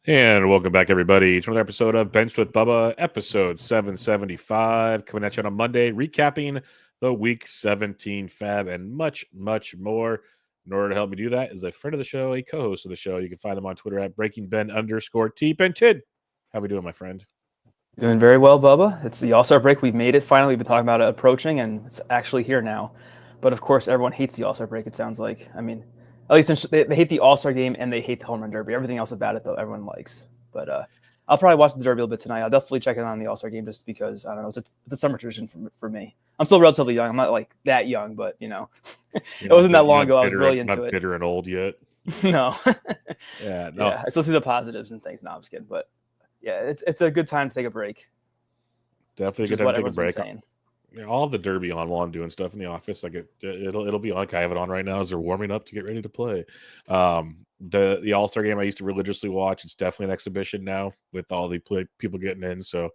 And welcome back, everybody, to another episode of Benched with Bubba, episode 775, coming at you on a Monday, recapping the Week 17 FAAB and much, much more. In order to help me do that is a friend of the show, a co-host of the show. You can find him on Twitter at BreakingBen_T. Ben Tid, how we doing, my friend? Doing very well, Bubba. It's the All-Star break. We've made it finally. We've been talking about it approaching, and it's actually here now. But of course, everyone hates the All-Star break, it sounds like. I mean, at least they hate the All-Star game and they hate the Home Run Derby. Everything else about it, though, everyone likes. But I'll probably watch the Derby a little bit tonight. I'll definitely check in on the All-Star game just because, I don't know, it's a summer tradition for me. I'm still relatively young. I'm not like that young, but, it wasn't that long ago. I was really into it. Not bitter and old yet. No. Yeah, I still see the positives and things. No, I'm just kidding. But yeah, it's a good time to take a break. Definitely a good time to take a break. All of the Derby on while I'm doing stuff in the office. Like it'll be like I have it on right now as they're warming up to get ready to play. The All-Star game I used to religiously watch. It's definitely an exhibition now with all the people getting in. So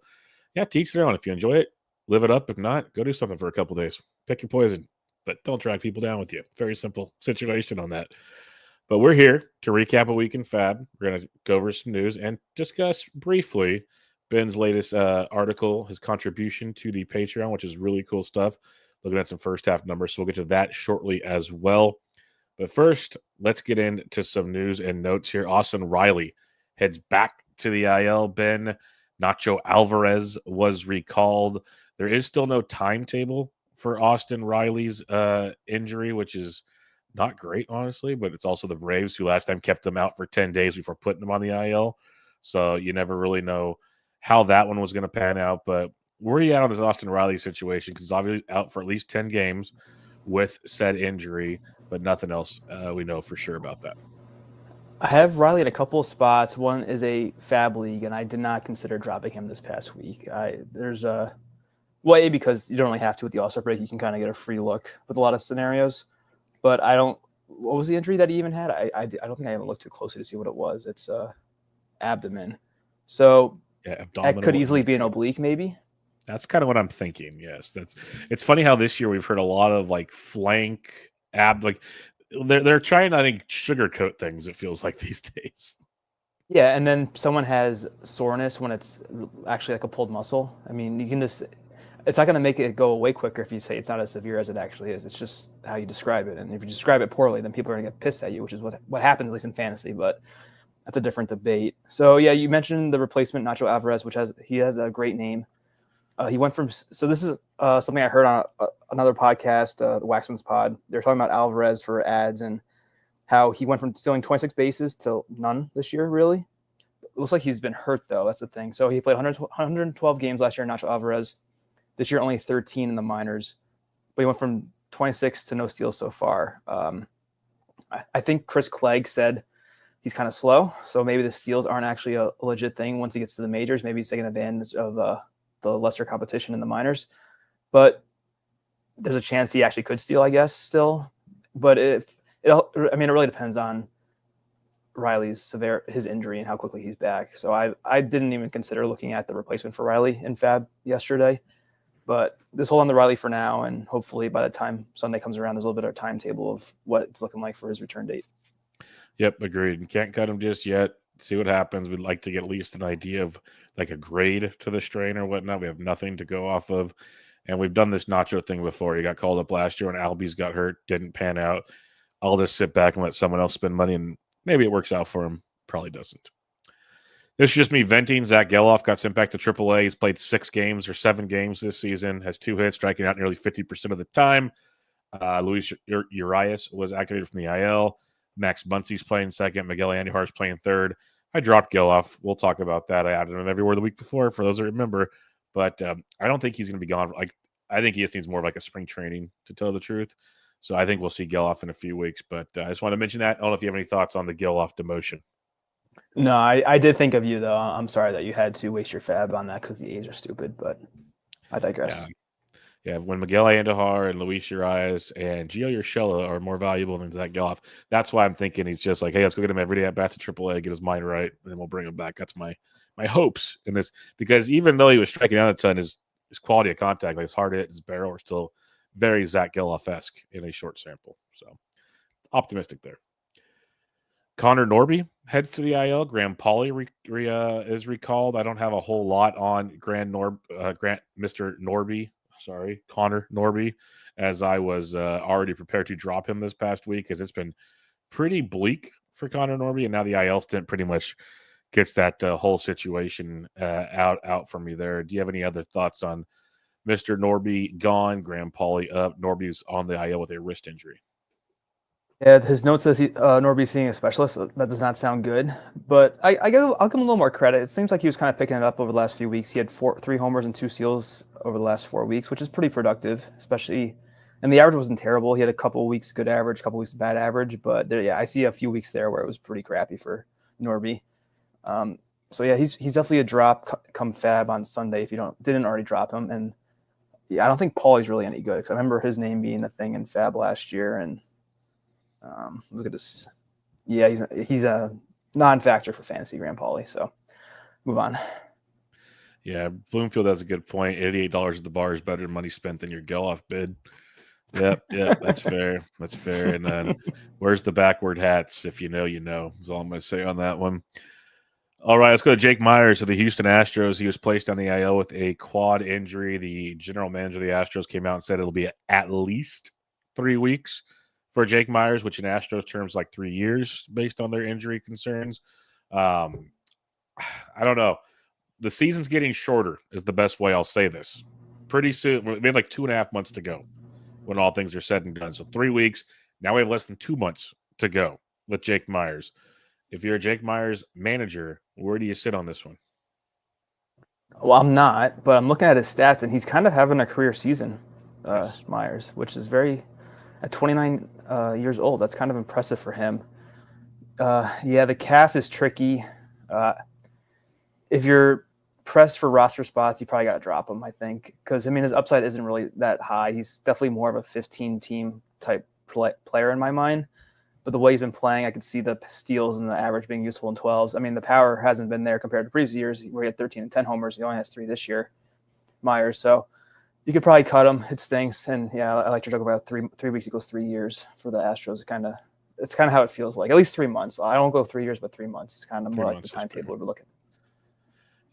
yeah, teach their own. If you enjoy it, live it up. If not, go do something for a couple days. Pick your poison, but don't drag people down with you. Very simple situation on that. But we're here to recap a week in FAAB. We're going to go over some news and discuss briefly Ben's latest article, his contribution to the Patreon, which is really cool stuff. Looking at some first half numbers. So we'll get to that shortly as well. But first, let's get into some news and notes here. Austin Riley heads back to the IL. Ben Nacho Alvarez was recalled. There is still no timetable for Austin Riley's injury, which is not great, honestly, but it's also the Braves who last time kept them out for 10 days before putting them on the IL. So you never really know how that one was going to pan out. But where are you at on this Austin Riley situation? Because he's obviously out for at least 10 games with said injury, but nothing else we know for sure about that. I have Riley in a couple of spots. One is a FAAB league, and I did not consider dropping him this past week. Because you don't really have to with the All-Star break. You can kind of get a free look with a lot of scenarios. But I don't – what was the injury that he even had? I don't think I even looked too closely to see what it was. It's abdomen. So that could easily be an oblique maybe. That's kind of what I'm thinking, yes. It's funny how this year we've heard a lot of like flank ab – like they're trying, I think, sugarcoat things, it feels like these days. Yeah, and then someone has soreness when it's actually like a pulled muscle. I mean, you can just – it's not going to make it go away quicker if you say it's not as severe as it actually is. It's just how you describe it. And if you describe it poorly, then people are going to get pissed at you, which is what happens, at least in fantasy. But that's a different debate. So, yeah, you mentioned the replacement, Nacho Alvarez, he has a great name. He went from – so this is something I heard on another podcast, the Waxman's Pod. They're talking about Alvarez for ads and how he went from stealing 26 bases to none this year, really. It looks like he's been hurt, though. That's the thing. So he played 112 games last year, Nacho Alvarez. This year, only 13 in the minors, but he went from 26 to no steals so far. I think Chris Clegg said he's kind of slow, so maybe the steals aren't actually a legit thing once he gets to the majors. Maybe he's taking advantage of the lesser competition in the minors, but there's a chance he actually could steal, I guess, still. But it really depends on Riley's his injury and how quickly he's back. So I didn't even consider looking at the replacement for Riley in FAAB yesterday. But just hold on to Riley for now, and hopefully by the time Sunday comes around, there's a little bit of a timetable of what it's looking like for his return date. Yep, agreed. Can't cut him just yet. See what happens. We'd like to get at least an idea of like a grade to the strain or whatnot. We have nothing to go off of. And we've done this Nacho thing before. He got called up last year when Albies got hurt, didn't pan out. I'll just sit back and let someone else spend money, and maybe it works out for him. Probably doesn't. This is just me venting. Zach Geloff got sent back to AAA. He's played 6 games or 7 games this season, has 2 hits, striking out nearly 50% of the time. Luis Urias was activated from the IL. Max Muncy's playing second. Miguel Andujar's playing third. I dropped Geloff. We'll talk about that. I added him everywhere the week before for those that remember. But I don't think he's going to be gone. I think he just needs more of like a spring training, to tell the truth. So I think we'll see Geloff in a few weeks. But I just want to mention that. I don't know if you have any thoughts on the Geloff demotion. No, I did think of you, though. I'm sorry that you had to waste your FAAB on that because the A's are stupid, but I digress. Yeah, when Miguel Andujar and Luis Urias and Gio Urshela are more valuable than Zach Geloff, that's why I'm thinking he's just like, hey, let's go get him every day at bat to AAA, get his mind right, and then we'll bring him back. That's my hopes in this, because even though he was striking out a ton, his quality of contact, like his hard hit, his barrel, are still very Zach Geloff-esque in a short sample. So optimistic there. Connor Norby heads to the IL. Graham Pauly is recalled. I don't have a whole lot on Mr. Norby. Sorry, Connor Norby, as I was already prepared to drop him this past week because it's been pretty bleak for Connor Norby, and now the IL stint pretty much gets that whole situation out for me there. Do you have any other thoughts on Mr. Norby gone, Graham Pauly up? Norby's on the IL with a wrist injury. Yeah, his note says Norby's seeing a specialist. That does not sound good, but I'll give him a little more credit. It seems like he was kind of picking it up over the last few weeks. He had 3 homers and 2 steals over the last 4 weeks, which is pretty productive, especially. And the average wasn't terrible. He had a couple of weeks good average, a couple of weeks bad average, but I see a few weeks there where it was pretty crappy for Norby. So yeah, he's definitely a drop come FAAB on Sunday if you didn't already drop him. And yeah, I don't think Pauly's really any good because I remember his name being a thing in FAAB last year. And look at this. Yeah, he's a non-factor for fantasy, Graham Pauly. So move on. Yeah, Bloomfield has a good point. $88 at the bar is better money spent than your Geloff bid. Yep, that's fair. That's fair. And then where's the backward hats? If you know, you know. That's all I'm going to say on that one. All right, let's go to Jake Myers of the Houston Astros. He was placed on the IL with a quad injury. The general manager of the Astros came out and said it'll be at least 3 weeks for Jake Myers, which in Astros terms like 3 years based on their injury concerns. I don't know. The season's getting shorter is the best way I'll say this. Pretty soon, we have like 2.5 months to go when all things are said and done. So 3 weeks. Now we have less than 2 months to go with Jake Myers. If you're a Jake Myers manager, where do you sit on this one? Well, I'm not, but I'm looking at his stats, and he's kind of having a career season, nice. Myers, which is at 29 years old. That's kind of impressive for him. Yeah, the calf is tricky. If you're pressed for roster spots, you probably got to drop him, I think, because, I mean, his upside isn't really that high. He's definitely more of a 15-team type player in my mind. But the way he's been playing, I could see the steals and the average being useful in 12s. I mean, the power hasn't been there compared to previous years where he had 13 and 10 homers. He only has 3 this year, Myers. So you could probably cut him. It stinks. And, yeah, I like to talk about 3 weeks equals 3 years for the Astros. It's kind of how it feels like. At least 3 months. I don't go 3 years, but 3 months. It's kind of more like the timetable we're looking.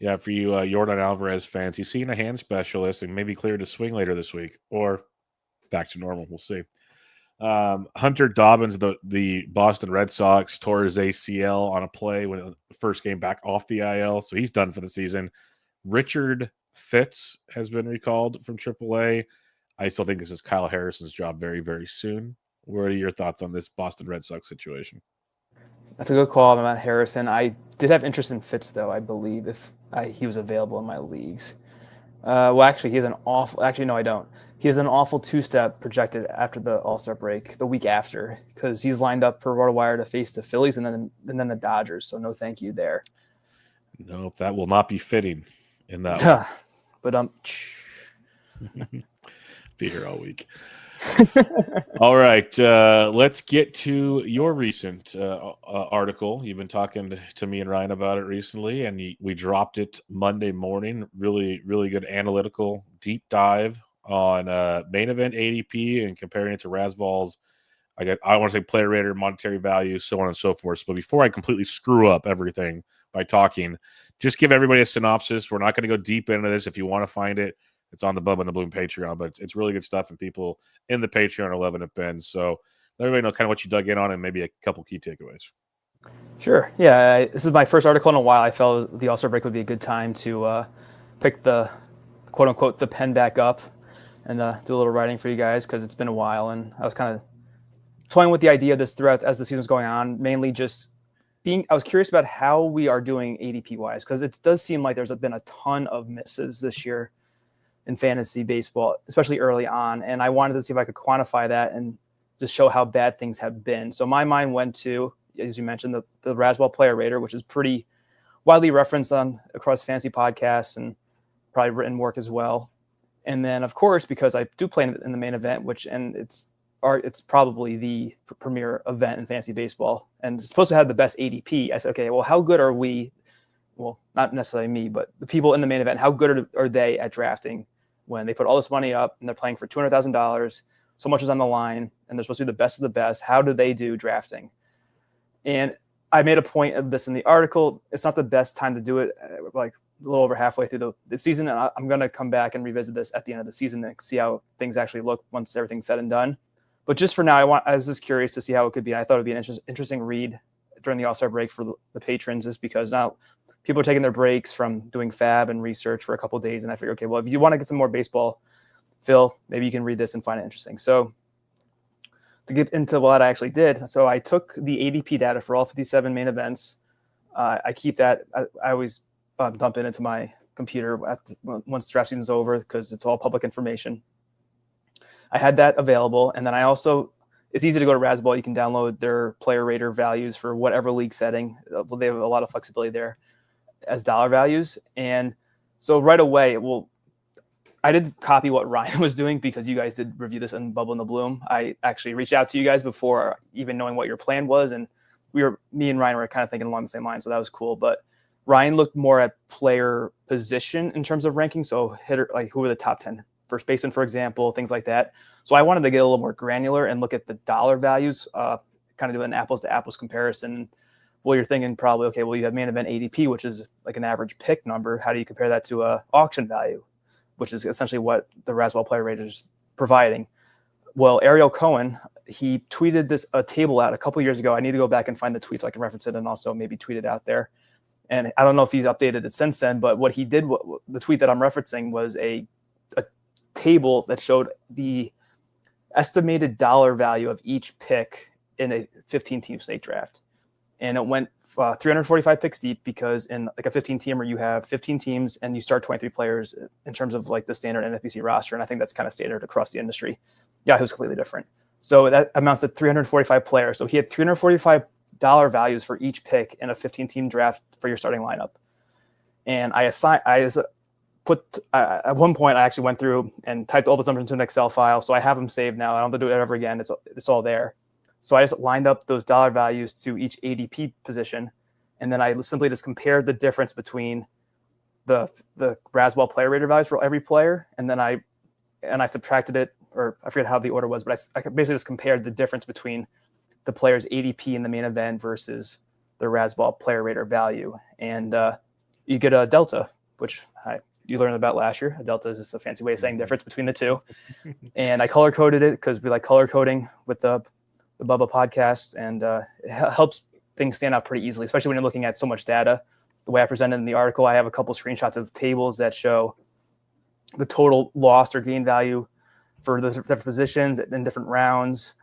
Yeah, for you Yordan Alvarez fans, he's seeing a hand specialist and maybe cleared to swing later this week or back to normal. We'll see. Hunter Dobbins, the Boston Red Sox, tore his ACL on a play when the first game back off the IL, so he's done for the season. Richard Fitz has been recalled from AAA. I still think this is Kyle Harrison's job very, very soon. What are your thoughts on this Boston Red Sox situation? That's a good call about Harrison. I did have interest in Fitz, though, I believe, if he was available in my leagues. Well, actually, he has an awful – actually, no, I don't. He has an awful 2-step projected after the All-Star break, the week after, because he's lined up for RotoWire to face the Phillies and then the Dodgers. So no thank you there. Nope, that will not be fitting in that But be here all week. All right, let's get to your recent article. You've been talking to me and Ryan about it recently, and we dropped it Monday morning. Really, really good analytical deep dive on main event ADP and comparing it to Razzball's. I want to say player rater, monetary value, so on and so forth. But before I completely screw up everything by talking, just give everybody a synopsis. We're not going to go deep into this. If you want to find it, it's on the Bubba and the Bloom Patreon, but it's really good stuff, and people in the Patreon are loving it, Ben. So let everybody know kind of what you dug in on and maybe a couple key takeaways. Sure. Yeah, this is my first article in a while. I felt the All-Star break would be a good time to pick the quote-unquote the pen back up and do a little writing for you guys because it's been a while, and I was kind of toying with the idea of this throughout as the season was going on, mainly just I was curious about how we are doing ADP-wise because it does seem like there's been a ton of misses this year in fantasy baseball, especially early on. And I wanted to see if I could quantify that and just show how bad things have been. So my mind went to, as you mentioned, the Razzball player rater, which is pretty widely referenced across fantasy podcasts and probably written work as well. And then, of course, because I do play in the main event, it's probably the premier event in fantasy baseball, and it's supposed to have the best ADP. I said, okay, well, how good are we? Well, not necessarily me, but the people in the main event, how good are they at drafting when they put all this money up and they're playing for $200,000, so much is on the line, and they're supposed to be the best of the best? How do they do drafting? And I made a point of this in the article. It's not the best time to do it, like a little over halfway through the season. And I'm going to come back and revisit this at the end of the season and see how things actually look once everything's said and done. But just for now, I was just curious to see how it could be. And I thought it would be an interesting read during the All-Star break for the patrons, just because now people are taking their breaks from doing FAAB and research for a couple of days. And I figured, okay, well, if you want to get some more baseball, Phil, maybe you can read this and find it interesting. So to get into what I actually did, so I took the ADP data for all 57 main events. I keep that. I always dump it into my computer once draft season is over because it's all public information. I had that available, and then I also, it's easy to go to Razzball. You can download their player rater values for whatever league setting. They have a lot of flexibility there as dollar values. And so right away, well, I did copy what Ryan was doing because you guys did review this in Bubba and the Bloom. I actually reached out to you guys before even knowing what your plan was, and me and Ryan were kind of thinking along the same line, so that was cool. But Ryan looked more at player position in terms of ranking, so hitter, like who were the top 10 first baseman, for example, things like that. So I wanted to get a little more granular and look at the dollar values, kind of do an apples to apples comparison. Well, you're thinking probably, okay, well, you have main event ADP, which is like an average pick number. How do you compare that to a auction value, which is essentially what the Razzball player rater is providing? Well, Ariel Cohen, he tweeted a table out a couple of years ago. I need to go back and find the tweet so I can reference it and also maybe tweet it out there. And I don't know if he's updated it since then, but what he did, the tweet that I'm referencing was a table that showed the estimated dollar value of each pick in a 15-team snake draft. And it went 345 picks deep because in like a 15-teamer, you have 15 teams and you start 23 players in terms of like the standard NFBC roster. And I think that's kind of standard across the industry. Yahoo's completely different. So that amounts to 345 players. So he had $345 values for each pick in a 15-team draft for your starting lineup. And at one point, I actually went through and typed all those numbers into an Excel file. So I have them saved now. I don't have to do it ever again. It's all there. So I just lined up those dollar values to each ADP position. And then I simply just compared the difference between the Razzball player rater values for every player. And then I subtracted it, or I forget how the order was, but I basically just compared the difference between the player's ADP in the main event versus the Razzball player rater value. And you get a delta, which you learned about last year. A delta is just a fancy way of saying difference between the two. And I color coded it because we like color coding with the Bubba podcast, and it helps things stand out pretty easily, especially when you're looking at so much data. The way I presented in the article, I have a couple screenshots of tables that show the total lost or gain value for the different positions in different rounds,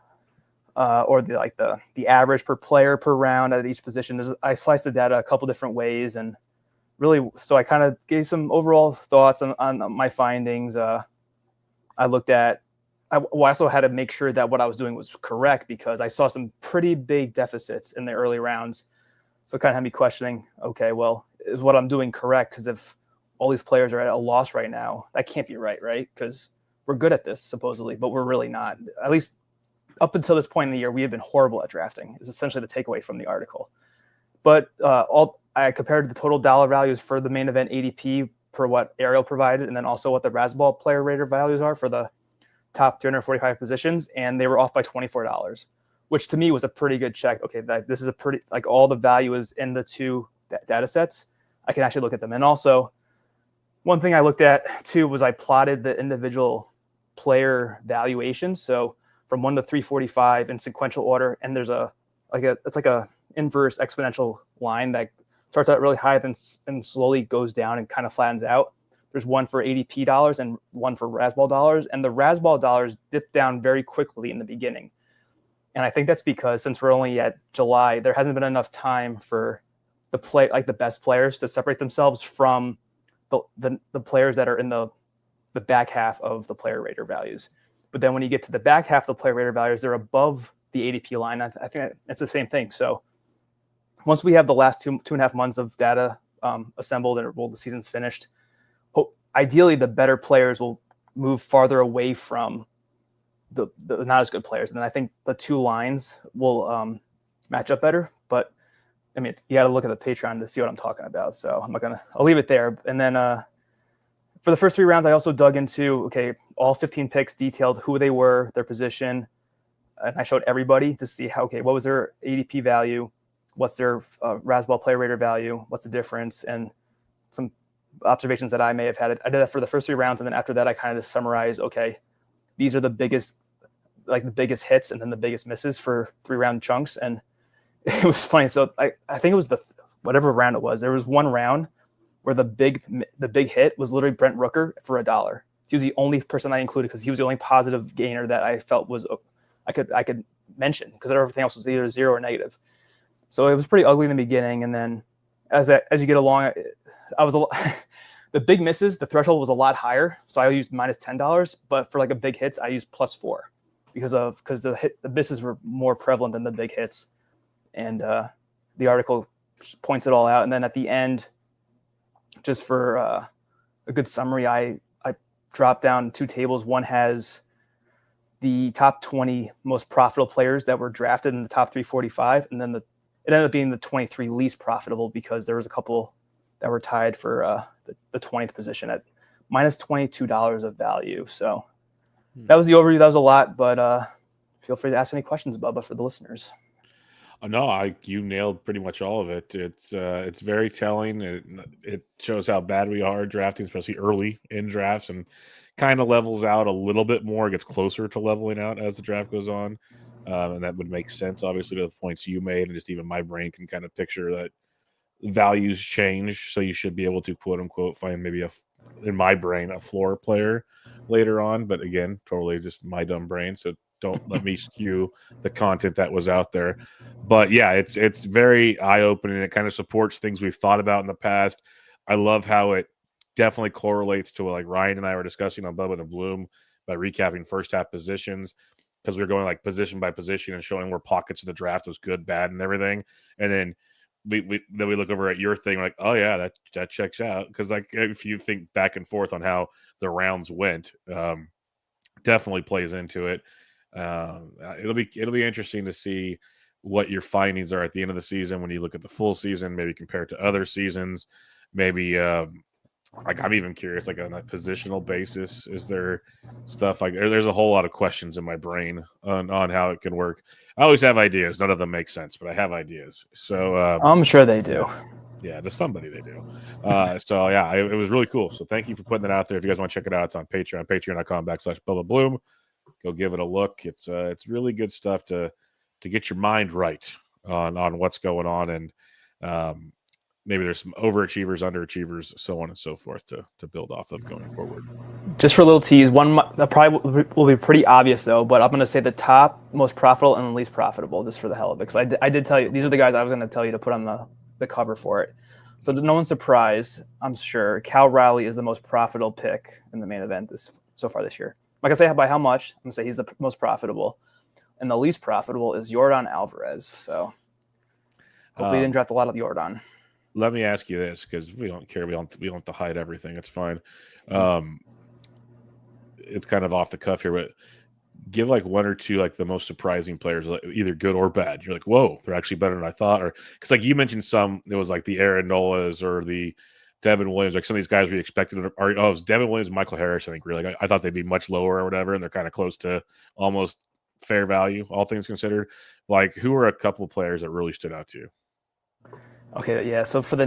or the average per player per round at each position. I sliced the data a couple different ways, and really, so I kind of gave some overall thoughts on my findings. I also had to make sure that what I was doing was correct because I saw some pretty big deficits in the early rounds. So it kind of had me questioning, okay, well, is what I'm doing correct? Because if all these players are at a loss right now, that can't be right? Because we're good at this, supposedly, but we're really not. At least up until this point in the year, we have been horrible at drafting, is essentially the takeaway from the article. But I compared the total dollar values for the main event ADP per what Ariel provided, and then also what the Razzball player rater values are for the top 345 positions, and they were off by $24, which to me was a pretty good check. Okay, this is a pretty, like, all the value is in the two data sets. I can actually look at them. And also, one thing I looked at too was I plotted the individual player valuations. So from 1 to 345 in sequential order, and there's it's like a inverse exponential line that starts out really high and slowly goes down and kind of flattens out. There's one for ADP dollars and one for Razzball dollars, and the Razzball dollars dip down very quickly in the beginning. And I think that's because since we're only at July, there hasn't been enough time for the best players to separate themselves from the players that are in the back half of the player rater values. But then when you get to the back half of the player rater values, they're above the ADP line. I think it's the same thing. So once we have the last two and a half months of data assembled and the season's finished, ideally the better players will move farther away from the not as good players. And then I think the two lines will match up better. But I mean, you got to look at the Patreon to see what I'm talking about. So I'll leave it there. And then for the first 3 rounds, I also dug into, all 15 picks, detailed who they were, their position. And I showed everybody to see what was their ADP value, what's their Rasball player rater value, what's the difference, and some observations that I may have had. I did that for the first 3 rounds, and then after that, I kind of just summarized, okay, these are the biggest hits and then the biggest misses for 3-round chunks. And it was funny. So I think it was whatever round it was. There was one round where the big hit was literally Brent Rooker for $1. He was the only person I included because he was the only positive gainer that I felt was I could mention, because everything else was either 0 or negative. So it was pretty ugly in the beginning, and then as you get along, the big misses, the threshold was a lot higher, so I used -$10. But for like a big hits, I used +4 because the misses were more prevalent than the big hits, and the article points it all out. And then at the end, just for a good summary, I dropped down 2 tables. One has the top 20 most profitable players that were drafted in the top 345, and then it ended up being the 23 least profitable because there was a couple that were tied for the 20th position at -$22 of value. So that was the overview. That was a lot, but feel free to ask any questions, Bubba, for the listeners. No, you nailed pretty much all of it. It's very telling. It shows how bad we are drafting, especially early in drafts, and kind of levels out a little bit more. It gets closer to leveling out as the draft goes on, and that would make sense, obviously, to the points you made, and just even my brain can kind of picture that values change. So you should be able to, quote unquote, find maybe in my brain, a floor player later on. But again, totally just my dumb brain. So don't let me skew the content that was out there. But yeah, it's very eye-opening. It kind of supports things we've thought about in the past. I love how it definitely correlates to what like Ryan and I were discussing on Bubba and Bloom by recapping first half positions, because we were going like position by position and showing where pockets of the draft was good, bad, and everything. And then we look over at your thing, like, oh yeah, that checks out. Because like if you think back and forth on how the rounds went, definitely plays into it. It'll be interesting to see what your findings are at the end of the season when you look at the full season, maybe compared to other seasons. Maybe like I'm even curious, like on a positional basis, is there stuff like there's a whole lot of questions in my brain on how it can work. I always have ideas. None of them make sense, but I have ideas. So I'm sure they do. Yeah, to somebody they do. So yeah, it was really cool. So thank you for putting that out there. If you guys want to check it out, it's on Patreon, patreon.com/Bubba Bloom. Go give it a look. It's really good stuff to get your mind right on what's going on, and maybe there's some overachievers, underachievers, so on and so forth to build off of going forward. Just for a little tease, one that probably will be pretty obvious though, but I'm going to say the top most profitable and the least profitable, just for the hell of it, because I did tell you these are the guys I was going to tell you to put on the cover for it. So no one's surprised, I'm sure. Cal Raleigh is the most profitable pick in the main event so far this year. Like I say, by how much? I'm going to say he's the most profitable. And the least profitable is Yordan Alvarez. So hopefully he didn't draft a lot of Yordan. Let me ask you this, because we don't care. We don't have to hide everything. It's fine. It's kind of off the cuff here, but give like one or two like the most surprising players, either good or bad. You're like, whoa, they're actually better than I thought. Or because like you mentioned some, it was like the Aaron Nolas or the Devin Williams, like some of these guys we expected, it was Devin Williams and Michael Harris, I think, really. Like, I thought they'd be much lower or whatever, and they're kind of close to almost fair value, all things considered. Like, who are a couple of players that really stood out to you? Okay, yeah. So for a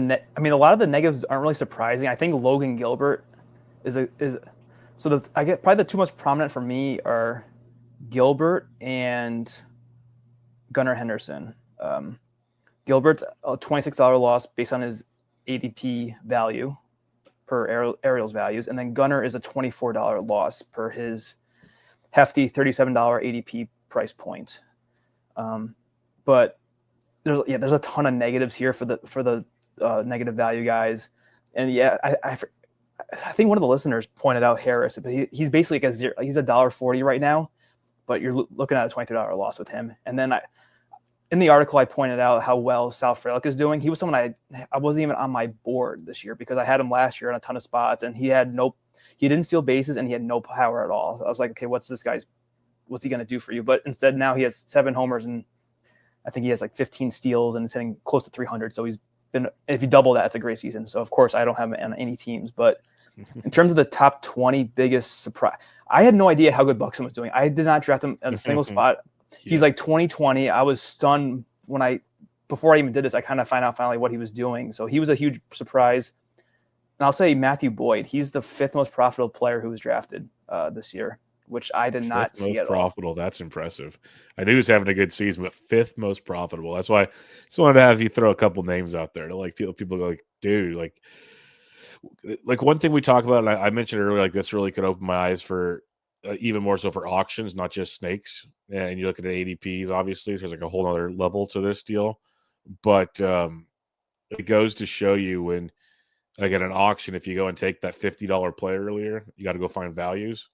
lot of the negatives aren't really surprising. I think Logan Gilbert I get probably the two most prominent for me are Gilbert and Gunnar Henderson. Gilbert's a $26 loss based on his ADP value per Ariel's values, and then Gunnar is a $24 loss per his hefty $37 ADP price point. But there's a ton of negatives here for the negative value guys, and yeah, I think one of the listeners pointed out Harris, but he's basically like he's $1.40 right now, but you're looking at a $23 loss with him. And then in the article, I pointed out how well Sal Frelick is doing. He was someone I wasn't even on my board this year because I had him last year in a ton of spots, and he didn't steal bases and he had no power at all. So I was like, okay, what's he going to do for you? But instead now he has 7 homers and I think he has like 15 steals and is hitting close to 300. So if you double that, it's a great season. So of course I don't have him on any teams, but in terms of the top 20 biggest surprise, I had no idea how good Buxton was doing. I did not draft him at a single spot. He's like 2020. I was stunned when I before I even did this, I kind of find out finally what he was doing. So he was a huge surprise. And I'll say Matthew Boyd. He's the 5th most profitable player who was drafted this year, which I did not see at all. Most profitable. That's impressive. I knew he was having a good season, but 5th most profitable. That's why I just wanted to have you throw a couple names out there to like people go like, dude, like one thing we talk about, and I mentioned earlier, like this really could open my eyes for even more so for auctions, not just snakes. And you look at ADPs, obviously, there's like a whole other level to this deal. But it goes to show you when, like at an auction, if you go and take that $50 play earlier, you got to go find values.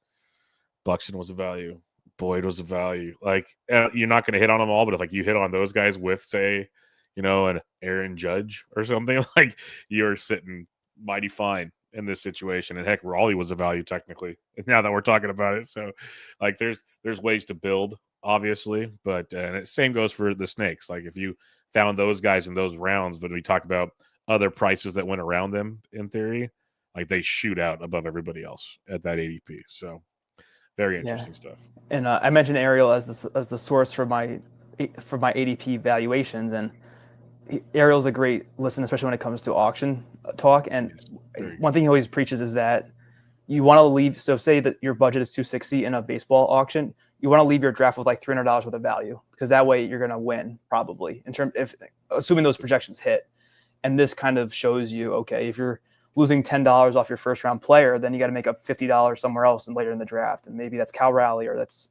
Buxton was a value. Boyd was a value. Like you're not going to hit on them all, but if like you hit on those guys with, say, an Aaron Judge or something, like you're sitting mighty fine in this situation. And heck, Raleigh was a value technically. Now that we're talking about it, so like there's ways to build, obviously, but and it same goes for the snakes. Like if you found those guys in those rounds, when we talk about other prices that went around them, in theory, like they shoot out above everybody else at that ADP. So very interesting stuff. And I mentioned Ariel as the source for my ADP valuations, and Ariel's a great listen, especially when it comes to auction talk. And one thing he always preaches is that you want to leave. So say that your budget is $260 in a baseball auction, you want to leave your draft with like $300 worth of value, because that way you're going to win probably assuming those projections hit. And this kind of shows you, okay, if you're losing $10 off your first round player, then you got to make up $50 somewhere else and later in the draft. And maybe that's Cal Raleigh, or that's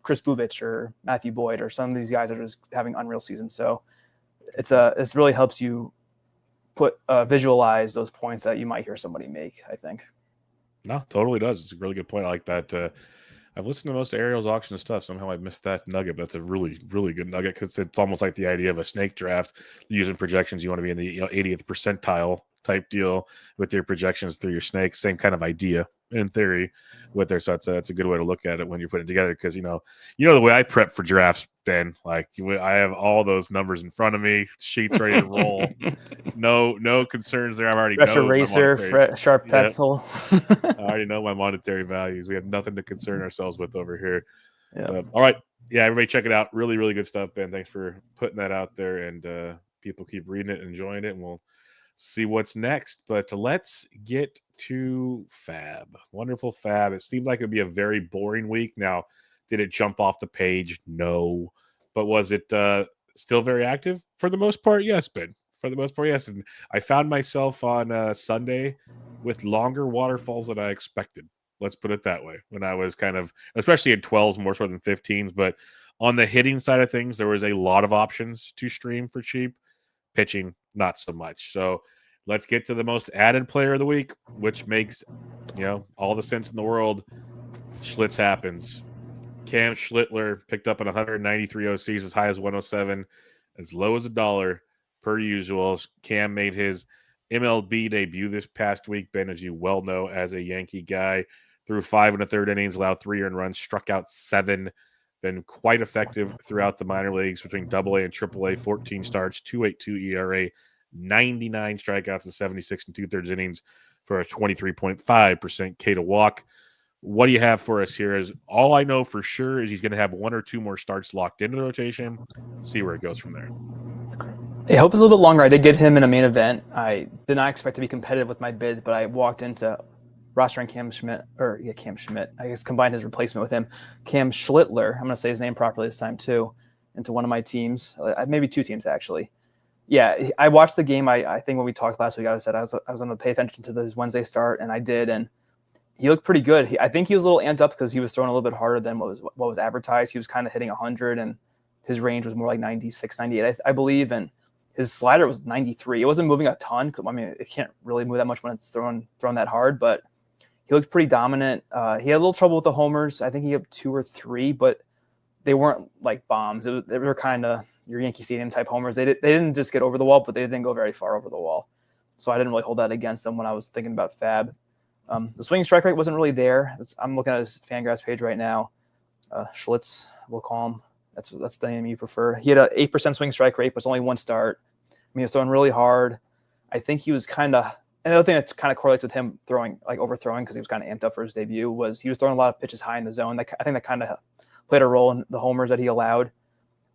Chris Bubich or Matthew Boyd, or some of these guys that are just having unreal seasons. So it really helps you visualize those points that you might hear somebody make, I think. No, totally does. It's a really good point. I like that. I've listened to most of Ariel's auction stuff. Somehow I missed that nugget. But that's a really, really good nugget, because it's almost like the idea of a snake draft using projections. You want to be in the 80th percentile type deal with your projections through your snakes. Same kind of idea in theory with there. So it's a good way to look at it when you're putting it together, because you know the way I prep for drafts, Ben. Like I have all those numbers in front of me, sheets ready to roll. No concerns there. I've already fresh eraser, sharp pencil. I already know my monetary values. We have nothing to concern ourselves with over here. Yeah. All right. Yeah, everybody check it out. Really, really good stuff, Ben. Thanks for putting that out there, and people keep reading it and enjoying it, and we'll see what's next. But let's get to FAAB. Wonderful FAAB. It seemed like it would be a very boring week. Now, did it jump off the page? No. But was it still very active? For the most part, yes, Ben. For the most part, yes. And I found myself on Sunday with longer waterfalls than I expected. Let's put it that way. When I was kind of, especially in 12s more so than 15s, but on the hitting side of things, there was a lot of options to stream for cheap. Pitching, not so much. So let's get to the most added player of the week, which makes all the sense in the world. Schlitz happens. Cam Schlittler picked up at 193 OCs, as high as 107, as low as $1 per usual. Cam made his MLB debut this past week, Ben, as you well know, as a Yankee guy. Threw 5 1/3 innings, allowed 3 earned runs, struck out 7. Been quite effective throughout the minor leagues between AA and AAA. 14 starts, 2.82 ERA, 99 strikeouts in 76 2/3 innings for a 23.5% K to walk. What do you have for us here? Is all I know for sure is he's going to have 1 or 2 more starts locked into the rotation. See where it goes from there. I hope it's a little bit longer. I did get him in a main event. I did not expect to be competitive with my bids, but I walked into rostering Cam Schmidt. I guess combined his replacement with him, Cam Schlittler. I'm going to say his name properly this time too, into one of my teams, maybe 2 teams actually. Yeah, I watched the game. I think when we talked last week, I said I was going to pay attention to his Wednesday start, and I did, and he looked pretty good. I think he was a little amped up because he was throwing a little bit harder than what was advertised. He was kind of hitting 100, and his range was more like 96, 98, I believe, and his slider was 93. It wasn't moving a ton. I mean, it can't really move that much when it's thrown that hard, but he looked pretty dominant. He had a little trouble with the homers. I think he had 2 or 3, but they weren't like bombs. They were kind of your Yankee Stadium type homers. They didn't just get over the wall, but they didn't go very far over the wall. So I didn't really hold that against them when I was thinking about FAAB. The swinging strike rate wasn't really there. I'm looking at his Fangraphs page right now. Schlitz, we'll call him. That's the name you prefer. He had an 8% swing strike rate, but it's only 1 start. I mean, he was throwing really hard. I think he was kind of – another thing that kind of correlates with him throwing, like overthrowing, because he was kind of amped up for his debut, was he was throwing a lot of pitches high in the zone. I think that kind of played a role in the homers that he allowed.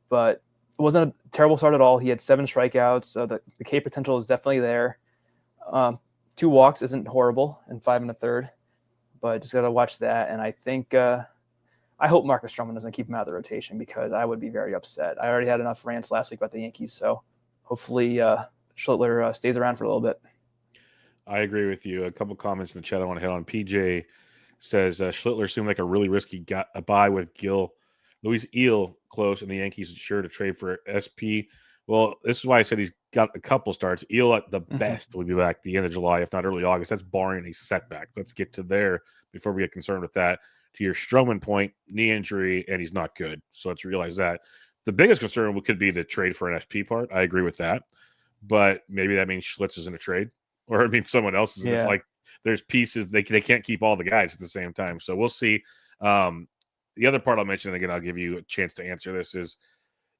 But it wasn't a terrible start at all. He had 7 strikeouts. So the K potential is definitely there. 2 walks isn't horrible in 5 1/3, but just got to watch that. And I think I hope Marcus Stroman doesn't keep him out of the rotation because I would be very upset. I already had enough rants last week about the Yankees, so hopefully Schlittler stays around for a little bit. I agree with you. A couple comments in the chat I want to hit on. PJ says Schlittler seemed like a really risky buy with Luis Eel close, and the Yankees are sure to trade for SP. Well, this is why I said he's got a couple starts. Eel at the best will be back at the end of July, if not early August. That's barring a setback. Let's get to there before we get concerned with that. To your Stroman point, knee injury, and he's not good. So let's realize that. The biggest concern could be the trade for an SP part. I agree with that. But maybe that means Schlitz is in a trade. Or it means someone else is like there's pieces. They can't keep all the guys at the same time. So we'll see. The other part I'll mention, and again, I'll give you a chance to answer this, is,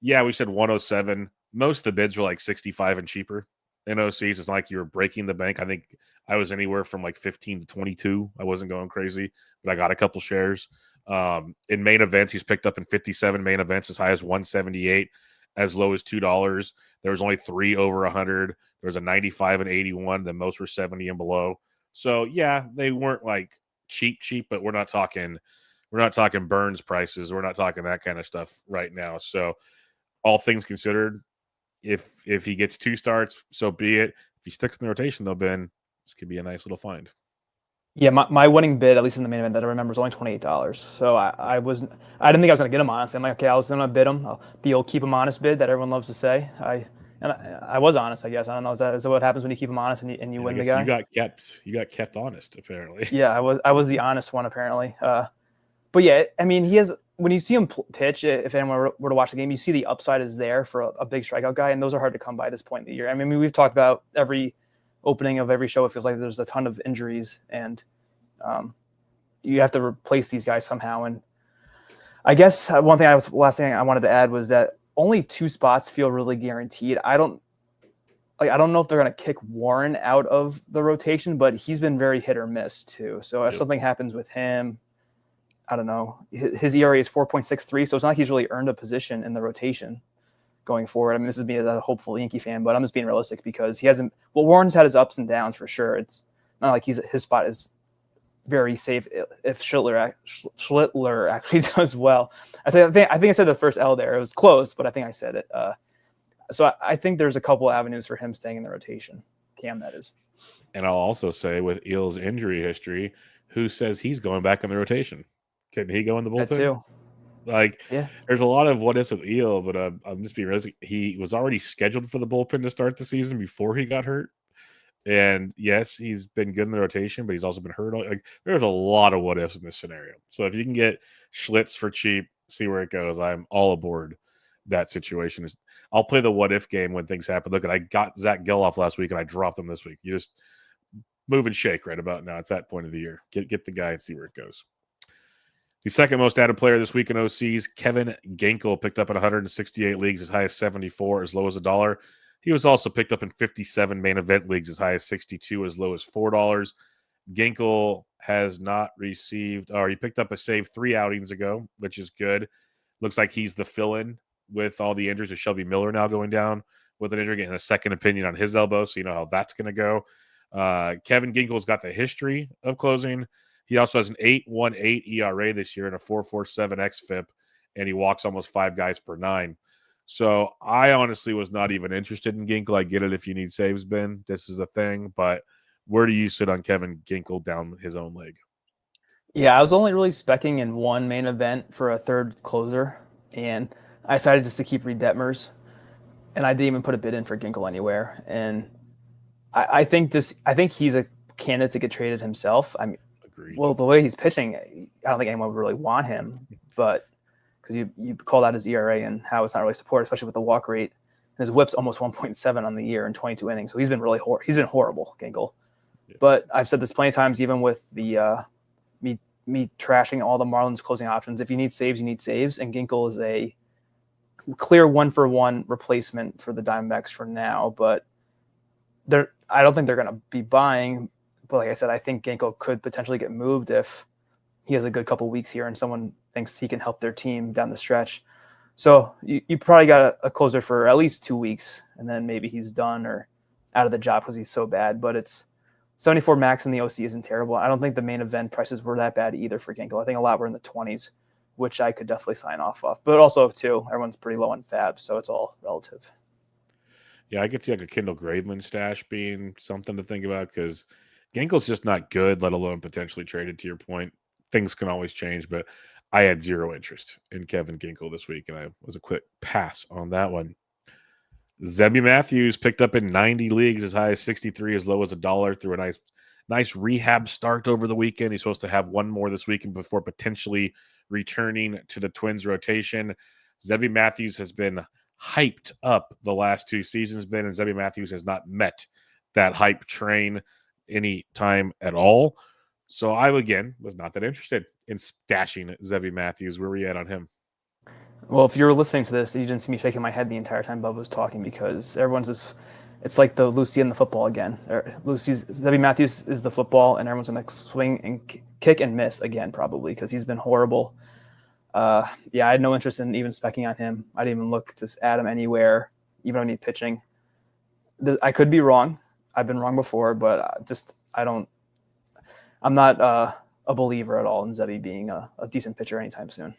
yeah, we said 107. Most of the bids were like 65 and cheaper in OCs. It's not like you were breaking the bank. I think I was anywhere from like 15 to 22. I wasn't going crazy, but I got a couple shares. In main events, he's picked up in 57 main events, as high as 178, as low as $2. There was only 3 over 100. There was a 95 and 81. The most were 70 and below. So yeah, they weren't like cheap, but we're not talking Burns prices. We're not talking that kind of stuff right now. So all things considered, if he gets 2 starts, so be it. If he sticks in the rotation, though, Ben, this could be a nice little find. Yeah, my winning bid, at least in the main event that I remember, was only $28. So I didn't think I was going to get him honestly. I'm like, okay, I was going to bid him. The old keep him honest bid that everyone loves to say. I was honest, I guess. I don't know. Is that what happens when you keep him honest and you win the guy? You got kept honest, apparently. Yeah, I was the honest one, apparently. But yeah, I mean, he has, when you see him pitch, if anyone were to watch the game, you see the upside is there for a big strikeout guy, and those are hard to come by at this point in the year. I mean, we've talked about every opening of every show. It feels like there's a ton of injuries, and you have to replace these guys somehow. And I guess last thing I wanted to add was that only 2 spots feel really guaranteed. I don't know if they're going to kick Warren out of the rotation, but he's been very hit or miss too. So if something happens with him, I don't know. His ERA is 4.63, so it's not like he's really earned a position in the rotation going forward. I mean, this is me as a hopeful Yankee fan, but I'm just being realistic because he hasn't. Well, Warren's had his ups and downs for sure. It's not like his spot is very safe if Schlittler actually does well. I think I said the first L there. It was close, but I think I said it. So I think there's a couple avenues for him staying in the rotation. Cam, that is. And I'll also say, with Eel's injury history, who says he's going back in the rotation? Can he go in the bullpen? That too. There's a lot of what ifs with Eel, but I'm just being realistic. He was already scheduled for the bullpen to start the season before he got hurt. And yes, he's been good in the rotation, but he's also been hurt. There's a lot of what ifs in this scenario. So if you can get Schlitz for cheap, see where it goes. I'm all aboard that situation. I'll play the what if game when things happen. Look, I got Zach Geloff last week and I dropped him this week. You just move and shake right about now. It's that point of the year. Get the guy and see where it goes. The second most added player this week in OCs, Kevin Ginkel, picked up in 168 leagues, as high as 74, as low as $1. He was also picked up in 57 main event leagues, as high as 62, as low as $4. Ginkel has not received, or he picked up a save 3 outings ago, which is good. Looks like he's the fill-in with all the injuries of Shelby Miller now going down with an injury, getting a second opinion on his elbow, so you know how that's going to go. Kevin Ginkel's got the history of closing. He also has an 8.18 ERA this year and a 4.47 xFIP, and he walks almost 5 guys per 9. So I honestly was not even interested in Ginkel. I get it if you need saves, Ben. This is a thing, but where do you sit on Kevin Ginkel down his own leg? Yeah, I was only really speccing in one main event for a third closer, and I decided just to keep Reed Detmers, and I didn't even put a bid in for Ginkel anywhere. And I think he's a candidate to get traded himself. I mean, agreed. Well, the way he's pitching, I don't think anyone would really want him, but because you called out his ERA and how it's not really supported, especially with the walk rate. And his WHIP's almost 1.7 on the year in 22 innings, so he's been really horrible, Ginkel. Yeah. But I've said this plenty of times, even with the me trashing all the Marlins closing options. If you need saves, you need saves, and Ginkel is a clear 1-for-1 replacement for the Diamondbacks for now. But I don't think they're going to be buying. But like I said, I think Ginkel could potentially get moved if he has a good couple weeks here and someone thinks he can help their team down the stretch. So you probably got a closer for at least 2 weeks, and then maybe he's done or out of the job because he's so bad. But it's 74 max in the OC isn't terrible. I don't think the main event prices were that bad either for Ginkel. I think a lot were in the 20s, which I could definitely sign off of. But also, too, everyone's pretty low on FAAB, so it's all relative. Yeah, I could see like a Kendall Graveman stash being something to think about because Ginkel's just not good, let alone potentially traded, to your point. Things can always change, but I had zero interest in Kevin Ginkel this week, and I was a quick pass on that one. Zebby Matthews picked up in 90 leagues, as high as 63, as low as $1 through a nice rehab start over the weekend. He's supposed to have one more this weekend before potentially returning to the Twins rotation. Zebby Matthews has been hyped up the last 2 seasons, and Zebby Matthews has not met that hype train any time at all. So I, again, was not that interested in stashing Zebby Matthews. Where were you at on him? Well, if you were listening to this, you didn't see me shaking my head the entire time Bubba was talking because everyone's just, it's like the Lucy and the football again. Zebby Matthews is the football, and everyone's going to swing and kick and miss again, probably, because he's been horrible. Yeah, I had no interest in even specking on him. I didn't even look to add him anywhere, even though I need pitching. I could be wrong. I've been wrong before, but I'm not a believer at all in Zebby being a decent pitcher anytime soon.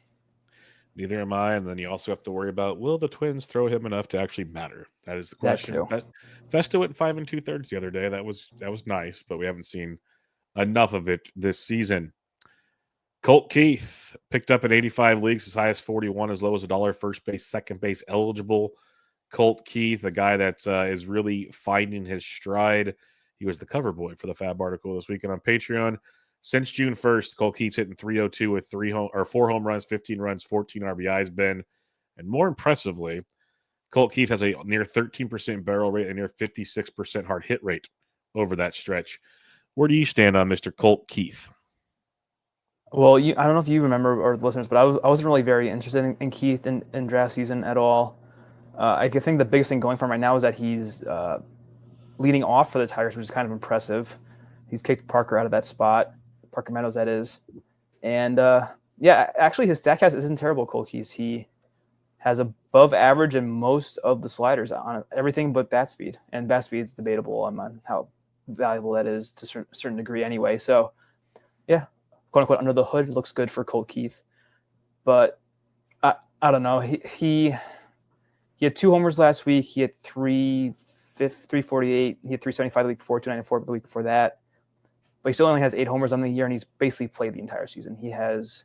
Neither am I. And then you also have to worry about, will the Twins throw him enough to actually matter? That is the question. Festa went 5 2/3 the other day. That was nice, but we haven't seen enough of it this season. Colt Keith picked up in 85 leagues, as high as 41, as low as $1, first base, second base eligible. Colt Keith, a guy that is really finding his stride. He was the cover boy for the FAAB article this weekend on Patreon. Since June 1st, Colt Keith's hitting 302 with 4 home runs, 15 runs, 14 RBIs, Ben. And more impressively, Colt Keith has a near 13% barrel rate and near 56% hard hit rate over that stretch. Where do you stand on Mr. Colt Keith? Well, I don't know if you remember, or the listeners, but I wasn't really very interested in Keith in draft season at all. I think the biggest thing going for him right now is that he's leading off for the Tigers, which is kind of impressive. He's kicked Parker out of that spot. Parker Meadows, that is. And, yeah, actually his Statcast isn't terrible, Colt Keith. He has above average in most of the sliders on everything but bat speed. And bat speed's debatable on how valuable that is to a certain degree anyway. So, yeah, quote-unquote, under the hood, looks good for Colt Keith. But I don't know. He had 2 homers last week. He had 348. He had 375 the week before, 294 the week before that. But he still only has 8 homers on the year, and he's basically played the entire season. He has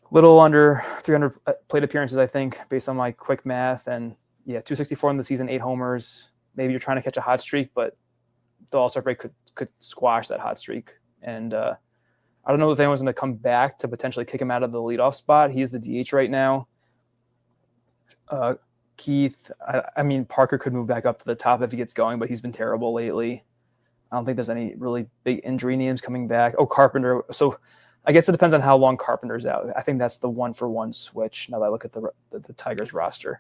little under 300 plate appearances, I think, based on my quick math. And, yeah, 264 in the season, 8 homers. Maybe you're trying to catch a hot streak, but the All-Star break could squash that hot streak. And I don't know if anyone's going to come back to potentially kick him out of the leadoff spot. He's the DH right now. Keith, I mean, Parker could move back up to the top if he gets going, but he's been terrible lately. I don't think there's any really big injury names coming back. Oh, Carpenter. So I guess it depends on how long Carpenter's out. I think that's the 1-for-1 switch now that I look at the Tigers roster.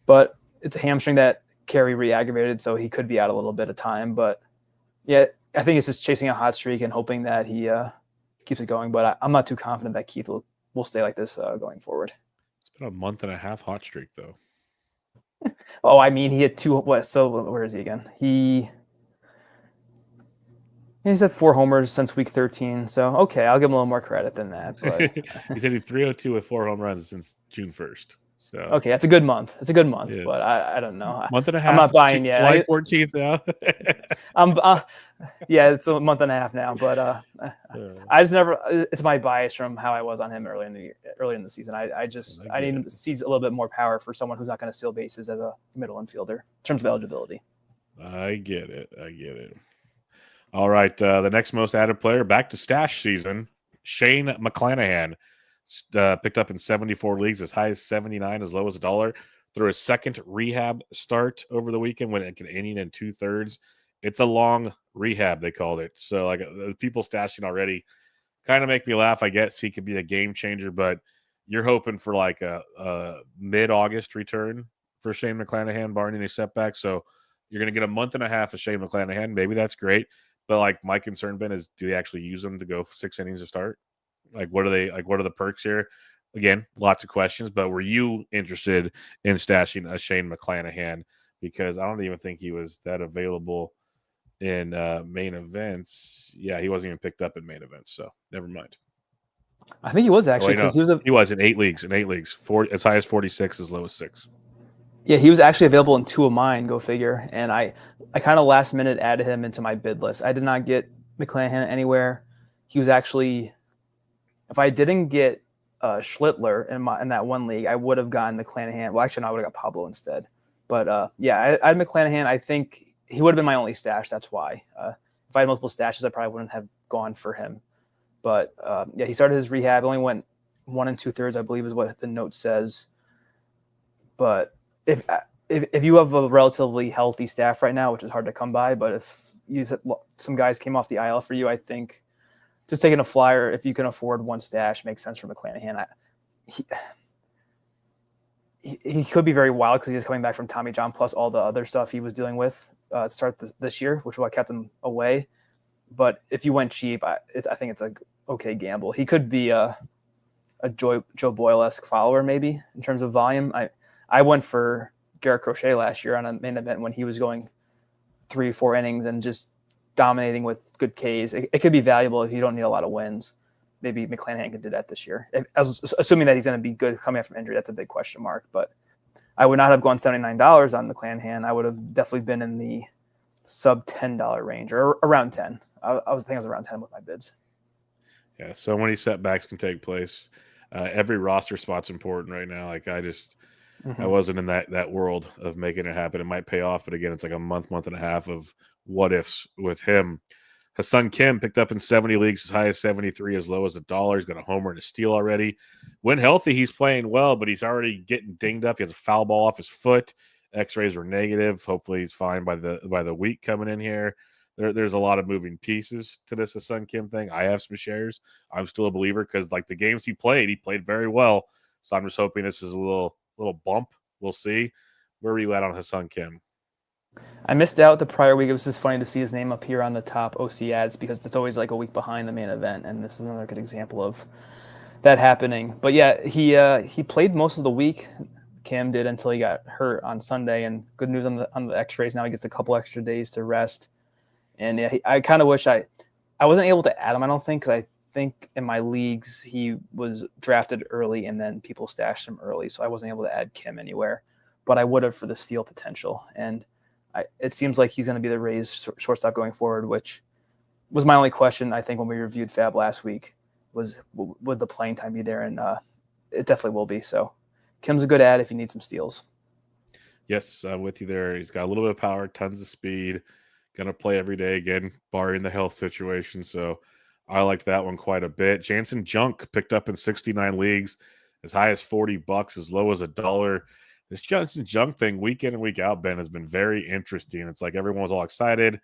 But it's a hamstring that Carey re-aggravated, so he could be out a little bit of time. But, yeah, I think it's just chasing a hot streak and hoping that he keeps it going. But I'm not too confident that Keith will stay like this going forward. It's been a month and a half hot streak, though. Oh, I mean, he had 2 – what? So where is he again? He's had 4 homers since week 13, so okay, I'll give him a little more credit than that. But he's hitting 302 with 4 home runs since June 1st. So okay, that's a good month. It's a good month, yeah. But I don't know. Month and a half. I'm not buying yet. July 14th now. Yeah, it's a month and a half now, but I just never. It's my bias from how I was on him early in the season. I need him to see a little bit more power for someone who's not going to steal bases as a middle infielder in terms of eligibility. I get it. All right, the next most added player back to stash season, Shane McClanahan, picked up in 74 leagues, as high as 79, as low as $1, through his second rehab start over the weekend, when an inning and 2/3. It's a long rehab, they called it. So, like, the people stashing already kind of make me laugh. I guess he could be a game changer, but you're hoping for like a mid-August return for Shane McClanahan, barring any setbacks. So you're going to get a month and a half of Shane McClanahan. Maybe that's great. But, like, my concern, Ben, is do they actually use him to go 6 innings to start? Like, what are the perks here? Again, lots of questions, but were you interested in stashing a Shane McClanahan? Because I don't even think he was that available in main events. Yeah, he wasn't even picked up in main events, so never mind. I think he was actually, because he was in 8 leagues. In 8 leagues, as high as 46, as low as 6. Yeah, he was actually available in 2 of mine. Go figure. And I kind of last minute added him into my bid list. I did not get McClanahan anywhere. He was actually, if I didn't get Schlittler in that one league, I would have gotten McClanahan. Well, actually, no, I would have got Pablo instead. But yeah, I had McClanahan. I think he would have been my only stash. That's why. If I had multiple stashes, I probably wouldn't have gone for him. But yeah, he started his rehab. Only went 1 2/3, I believe, is what the note says. But if you have a relatively healthy staff right now, which is hard to come by, but if some guys came off the IL for you, I think just taking a flyer, if you can afford one stash, makes sense for McClanahan. He could be very wild because he's coming back from Tommy John plus all the other stuff he was dealing with to start this year, which is what kept him away. But if you went cheap, I think it's an okay gamble. He could be a Joe Boyle-esque follower maybe in terms of volume. I went for Garrett Crochet last year on a main event when he was going 3-4 innings and just dominating with good Ks. It could be valuable if you don't need a lot of wins. Maybe McClanahan could do that this year. Assuming that he's going to be good coming out from injury, that's a big question mark. But I would not have gone $79 on McClanahan. I would have definitely been in the sub $10 range or around 10. I think I was around 10 with my bids. Yeah, so many setbacks can take place. Every roster spot's important right now. Like I wasn't in that world of making it happen. It might pay off, but again, it's like a month and a half of what ifs with him. Hassan Kim picked up in 70 leagues, as high as 73, as low as $1. He's got a homer and a steal already. When healthy, he's playing well, but he's already getting dinged up. He has a foul ball off his foot. X-rays were negative. Hopefully, he's fine by the week coming in here. There's a lot of moving pieces to this Hassan Kim thing. I have some shares. I'm still a believer because like the games he played very well. So I'm just hoping this is a little bump. We'll see. Where are you at on Hassan Kim? I missed out the prior week. It was just funny to see his name up here on the top OC ads because it's always like a week behind the main event, and this is another good example of that happening. But yeah, he played most of the week. Kim did until he got hurt on Sunday, and good news on the X-rays. Now he gets a couple extra days to rest. And yeah, I kind of wish I wasn't able to add him, I don't think, because I think in my leagues he was drafted early and then people stashed him early, so I wasn't able to add Kim anywhere. But I would have for the steal potential. And it seems like he's going to be the Rays shortstop going forward, which was my only question, I think, when we reviewed FAAB last week, was would the playing time be there? And it definitely will be. So Kim's a good add if you need some steals. Yes, I'm with you there. He's got a little bit of power, tons of speed. Going to play every day again, barring the health situation. So I liked that one quite a bit. Jansen Junk picked up in 69 leagues, as high as $40, as low as $1. This Jansen Junk thing, week in and week out, Ben, has been very interesting. It's like everyone was all excited.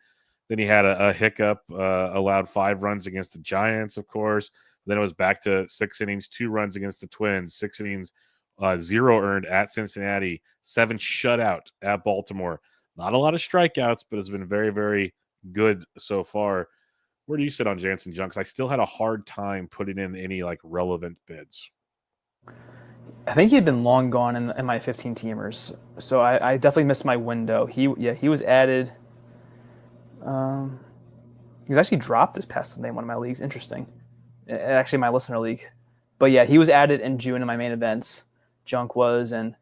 Then he had a hiccup, allowed 5 runs against the Giants, of course. Then it was back to 6 innings, 2 runs against the Twins, 6 innings, 0 earned at Cincinnati, 7 shutout at Baltimore. Not a lot of strikeouts, but it's been very, very good so far. Where do you sit on Jansen Junk? I still had a hard time putting in any like relevant bids. I think he had been long gone in my 15 teamers, so I definitely missed my window. He was added. He was actually dropped this past Sunday in one of my leagues. Interesting, actually my listener league, but yeah, he was added in June in my main events. Junk was, and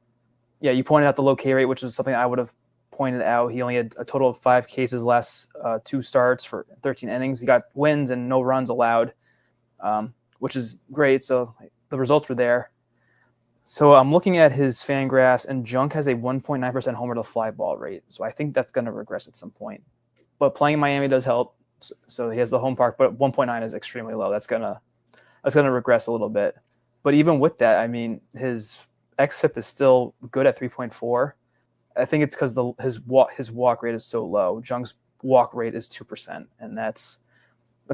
yeah, you pointed out the low K rate, which was something I would have pointed out. He only had a total of 5 cases last 2 starts for 13 innings. He got wins and no runs allowed, which is great. So the results were there. So I'm looking at his fan graphs, and Junk has a 1.9% homer to fly ball rate. So I think that's going to regress at some point. But playing in Miami does help. So he has the home park, but 1.9 is extremely low. That's gonna regress a little bit. But even with that, I mean, his xFIP is still good at 3.4. I think it's because his walk rate is so low. Junk's walk rate is 2%, and that's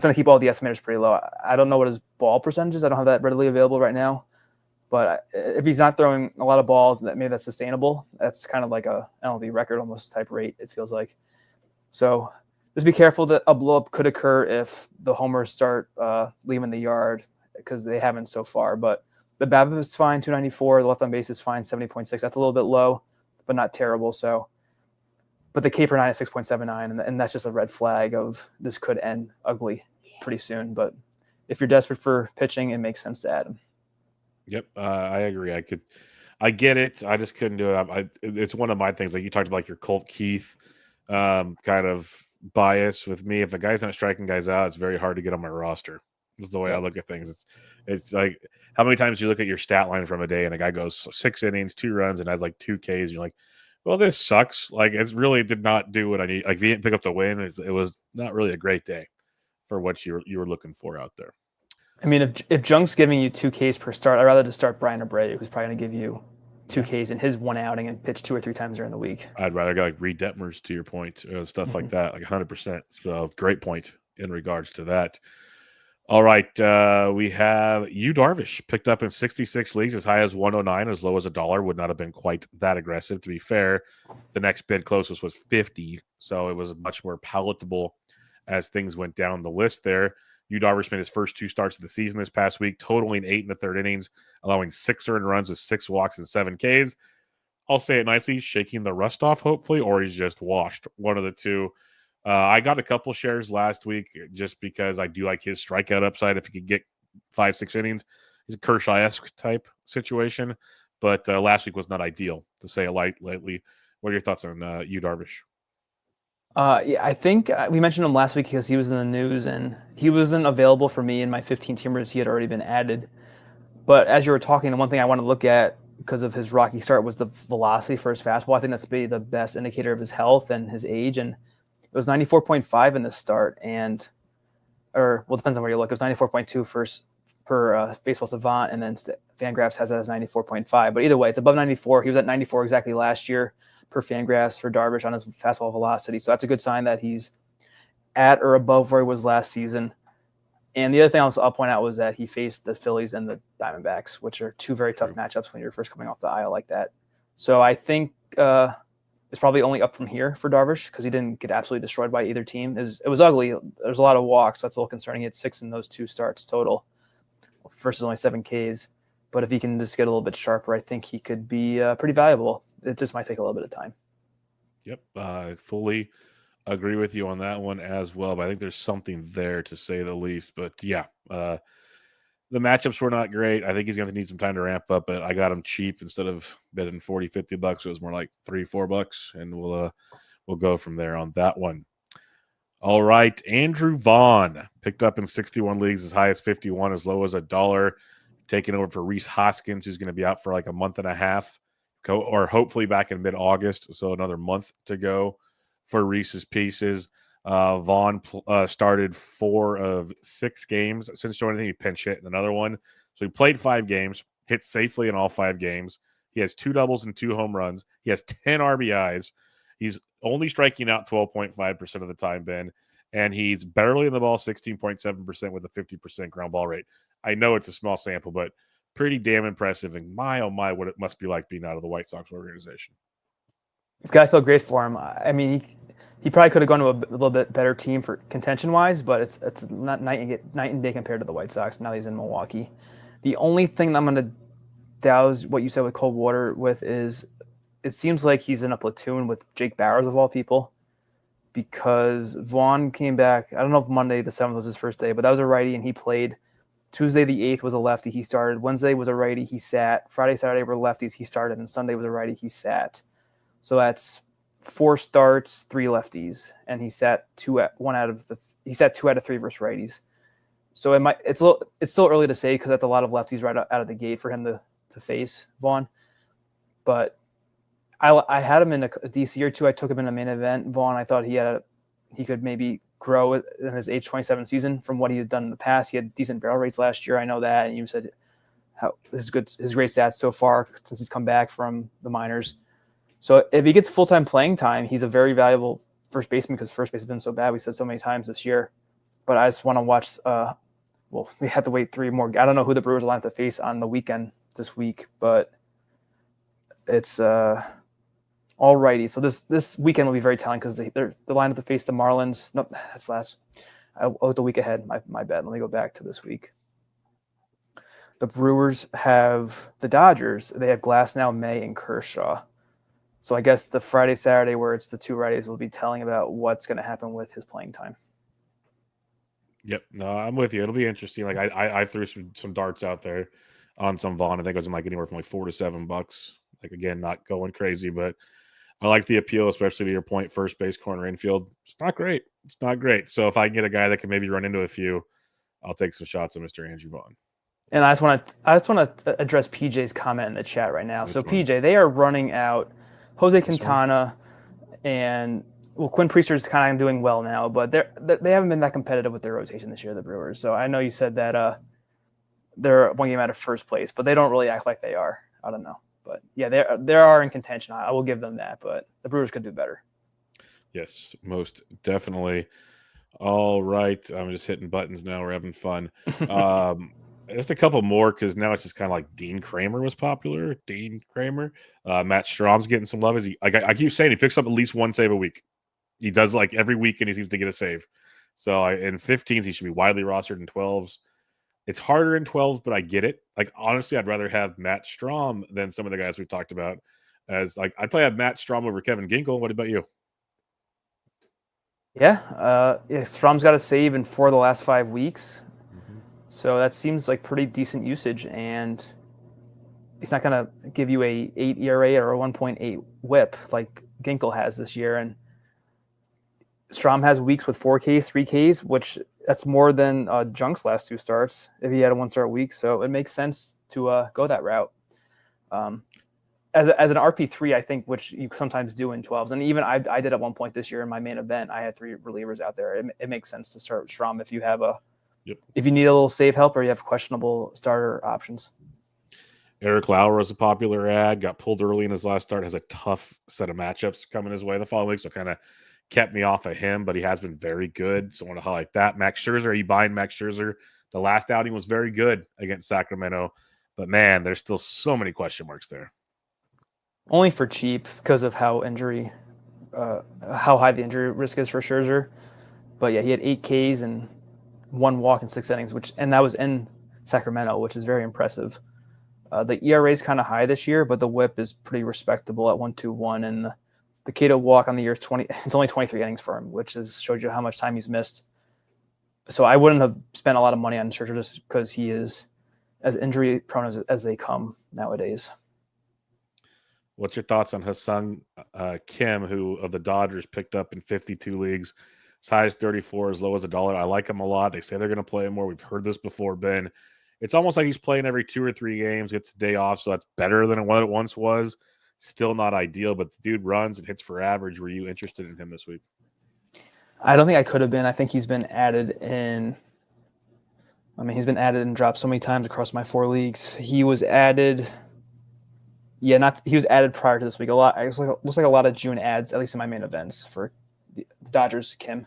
going to keep all the estimators pretty low. I don't know what his ball percentage is. I don't have that readily available right now. But if he's not throwing a lot of balls, maybe that's sustainable. That's kind of like a MLB record almost type rate, it feels like. So just be careful that a blow-up could occur if the homers start leaving the yard, because they haven't so far. But The BABIP is fine, 294. The left on base is fine, 70.6. That's a little bit low, but not terrible. So, but the K per 9 is 6.79, and that's just a red flag of this could end ugly pretty soon. But if you're desperate for pitching, it makes sense to add him. Yep, I agree. I get it. I just couldn't do it. It's one of my things. Like you talked about, like your Colt Keith kind of bias with me. If a guy's not striking guys out, it's very hard to get on my roster. That's the way I look at things. It's like, how many times you look at your stat line from a day and a guy goes 6 innings, 2 runs, and has like 2 Ks. And you're like, well, this sucks. Like, it really did not do what I need. Like, if he didn't pick up the win, it was not really a great day for what you were looking for out there. I mean, if Junk's giving you 2 Ks per start, I'd rather just start Brian Abreu, who's probably going to give you 2 Ks in his one outing and pitch 2 or 3 times during the week. I'd rather go like Reed Detmers, to your point, stuff like that, like 100%. So great point in regards to that. All right, we have Yu Darvish picked up in 66 leagues, as high as 109, as low as $1. Would not have been quite that aggressive. To be fair, the next bid closest was 50, so it was much more palatable as things went down the list there. Yu Darvish made his first 2 starts of the season this past week, totaling 8 1/3 innings, allowing 6 earned runs with 6 walks and 7 Ks. I'll say it nicely, shaking the rust off, hopefully, or he's just washed. One of the two. I got a couple shares last week just because I do like his strikeout upside. If he could get 5-6 innings, he's a Kershaw-esque type situation. But last week was not ideal, to say it lightly. What are your thoughts on Yu Darvish? Yeah, I think we mentioned him last week because he was in the news and he wasn't available for me in my 15-teamers. He had already been added. But as you were talking, the one thing I want to look at because of his rocky start was the velocity for his fastball. I think that's be the best indicator of his health and his age. And it was 94.5 in this start, it depends on where you look. It was 94.2 per Baseball Savant, and then Fangraphs has that as 94.5. But either way, it's above 94. He was at 94 exactly last year per Fangraphs for Darvish on his fastball velocity. So that's a good sign that he's at or above where he was last season. And the other thing I'll point out was that he faced the Phillies and the Diamondbacks, which are 2 very tough matchups when you're first coming off the aisle like that. So I think it's probably only up from here for Darvish because he didn't get absolutely destroyed by either team. It was ugly. There's a lot of walks. So that's a little concerning. He had 6 in those 2 starts total versus only 7 Ks. But if he can just get a little bit sharper, I think he could be pretty valuable. It just might take a little bit of time. Yep, I fully agree with you on that one as well. But I think there's something there, to say the least. But yeah, the matchups were not great. I think he's going to need some time to ramp up, but I got him cheap instead of betting $40-$50. It was more like $3-$4, and we'll go from there on that one. All right, Andrew Vaughn picked up in 61 leagues, as high as 51, as low as $1, taking over for Rhys Hoskins, who's going to be out for like a month and a half, or hopefully back in mid-August, so another month to go for Rhys's pieces. Vaughn started 4 of 6 games since joining. He pinch hit in another one. So he played 5 games, hit safely in all 5 games. He has 2 doubles and 2 home runs. He has 10 RBIs. He's only striking out 12.5% of the time, Ben. And he's barely in the ball 16.7% with a 50% ground ball rate. I know it's a small sample, but pretty damn impressive. And my, oh my, what it must be like being out of the White Sox organization. It's got to feel great for him. I mean, he probably could have gone to a little bit better team for contention-wise, but it's not night and day compared to the White Sox. Now he's in Milwaukee. The only thing that I'm going to douse what you said with cold water with is it seems like he's in a platoon with Jake Bauers, of all people, because Vaughn came back. I don't know if Monday the 7th was his first day, but that was a righty, and he played. Tuesday the 8th was a lefty. He started. Wednesday was a righty. He sat. Friday, Saturday were lefties. He started. And Sunday was a righty. He sat. So that's 4 starts, 3 lefties, and he sat 2 out of 3 versus righties. So it's still early to say because that's a lot of lefties right out of the gate for him to face Vaughn. But I had him in a DC or 2. I took him in a main event. Vaughn, I thought he could maybe grow in his age 27 season from what he had done in the past. He had decent barrel rates last year. I know that, and you said how his great stats so far since he's come back from the minors. So if he gets full-time playing time, he's a very valuable first baseman because first base has been so bad. We said so many times this year. But I just want to watch we have to wait 3 more. I don't know who the Brewers will have to face on the weekend this week, but it's all righty. So this weekend will be very telling because they're the line to face the Marlins. Nope, that's last. I'll the week ahead. My bad. Let me go back to this week. The Brewers have the Dodgers. They have Glasnow, May, and Kershaw. So I guess the Friday, Saturday, where it's the two righties, will be telling about what's going to happen with his playing time. Yep. No, I'm with you. It'll be interesting. Like I threw some darts out there on some Vaughn. I think it was in like anywhere from like $4 to $7. Like again, not going crazy, but I like the appeal, especially to your point, first base, corner, infield. It's not great. It's not great. So if I can get a guy that can maybe run into a few, I'll take some shots at Mr. Andrew Vaughn. And I just want to address PJ's comment in the chat right now. So PJ, they are running out Jose Quintana and Quinn Priester's kind of doing well now, but they haven't been that competitive with their rotation this year, the Brewers. So I know you said that they're one game out of first place, but they don't really act like they are. I don't know. But yeah, they are in contention. I will give them that, but the Brewers could do better. Yes, most definitely. All right. I'm just hitting buttons now. We're having fun. Just a couple more because now it's just kind of like Dean Kramer was popular. Dean Kramer. Matt Strom's getting some love. I keep saying he picks up at least one save a week. He does like every week and he seems to get a save. So in 15s, he should be widely rostered in 12s. It's harder in 12s, but I get it. Like, honestly, I'd rather have Matt Strom than some of the guys we've talked about. As like, I'd probably have Matt Strom over Kevin Ginkel. What about you? Yeah. Strom's got a save in 4 of the last 5 weeks. Mm-hmm. So that seems like pretty decent usage. And it's not going to give you a 8 ERA or a 1.8 whip like Ginkel has this year. And Strom has weeks with 4Ks, 3Ks, which that's more than Junk's last 2 starts if he had a 1-start week. So it makes sense to go that route. As an RP3, I think, which you sometimes do in 12s, and even I did at one point this year in my main event, I had 3 relievers out there. It makes sense to start with Strom if you have if you need a little save help or you have questionable starter options. Eric Lauer was a popular ad, got pulled early in his last start, has a tough set of matchups coming his way the following week, so kind of kept me off of him, but he has been very good. So I want to highlight that. Max Scherzer, are you buying Max Scherzer? The last outing was very good against Sacramento, but man, there's still so many question marks there. Only for cheap because of how high the injury risk is for Scherzer. But yeah, he had 8 Ks and 1 walk in 6 innings, and that was in Sacramento, which is very impressive. The ERA is kind of high this year, but the WHIP is pretty respectable at 1.21, and the K to walk on the year is 20. It's only 23 innings for him, which shows you how much time he's missed. So I wouldn't have spent a lot of money on Scherzer just because he is as injury prone as they come nowadays. What's your thoughts on Ha-Seong Kim, who of the Dodgers picked up in 52 leagues, as high as 34, as low as $1? I like him a lot. They say they're going to play him more. We've heard this before, Ben. It's almost like he's playing every 2 or 3 games, gets a day off, so that's better than what it once was. Still not ideal, but the dude runs and hits for average. Were you interested in him this week? I don't think I could have been. I think he's been added in. He's been added and dropped so many times across my 4 leagues. He was added. Yeah, he was added prior to this week. Looks like a lot of June ads, at least in my main events for the Dodgers, Kim.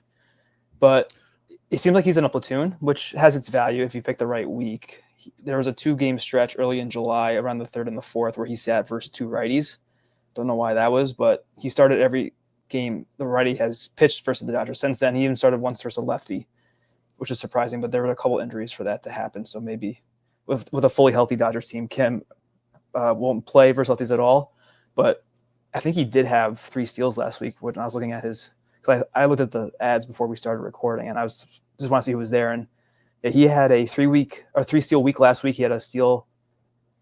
But it seems like he's in a platoon, which has its value if you pick the right week. There was a 2-game stretch early in July, around the 3rd and the 4th, where he sat versus 2 righties. Don't know why that was, but he started every game the righty has pitched versus the Dodgers. Since then, he even started once versus a lefty, which is surprising, but there were a couple injuries for that to happen. So maybe with a fully healthy Dodgers team, Kim won't play versus lefties at all. But I think he did have 3 steals last week when I was looking at his – because I looked at the ads before we started recording, and I was just want to see who was there. And he had a 3-steal week last week. He had a steal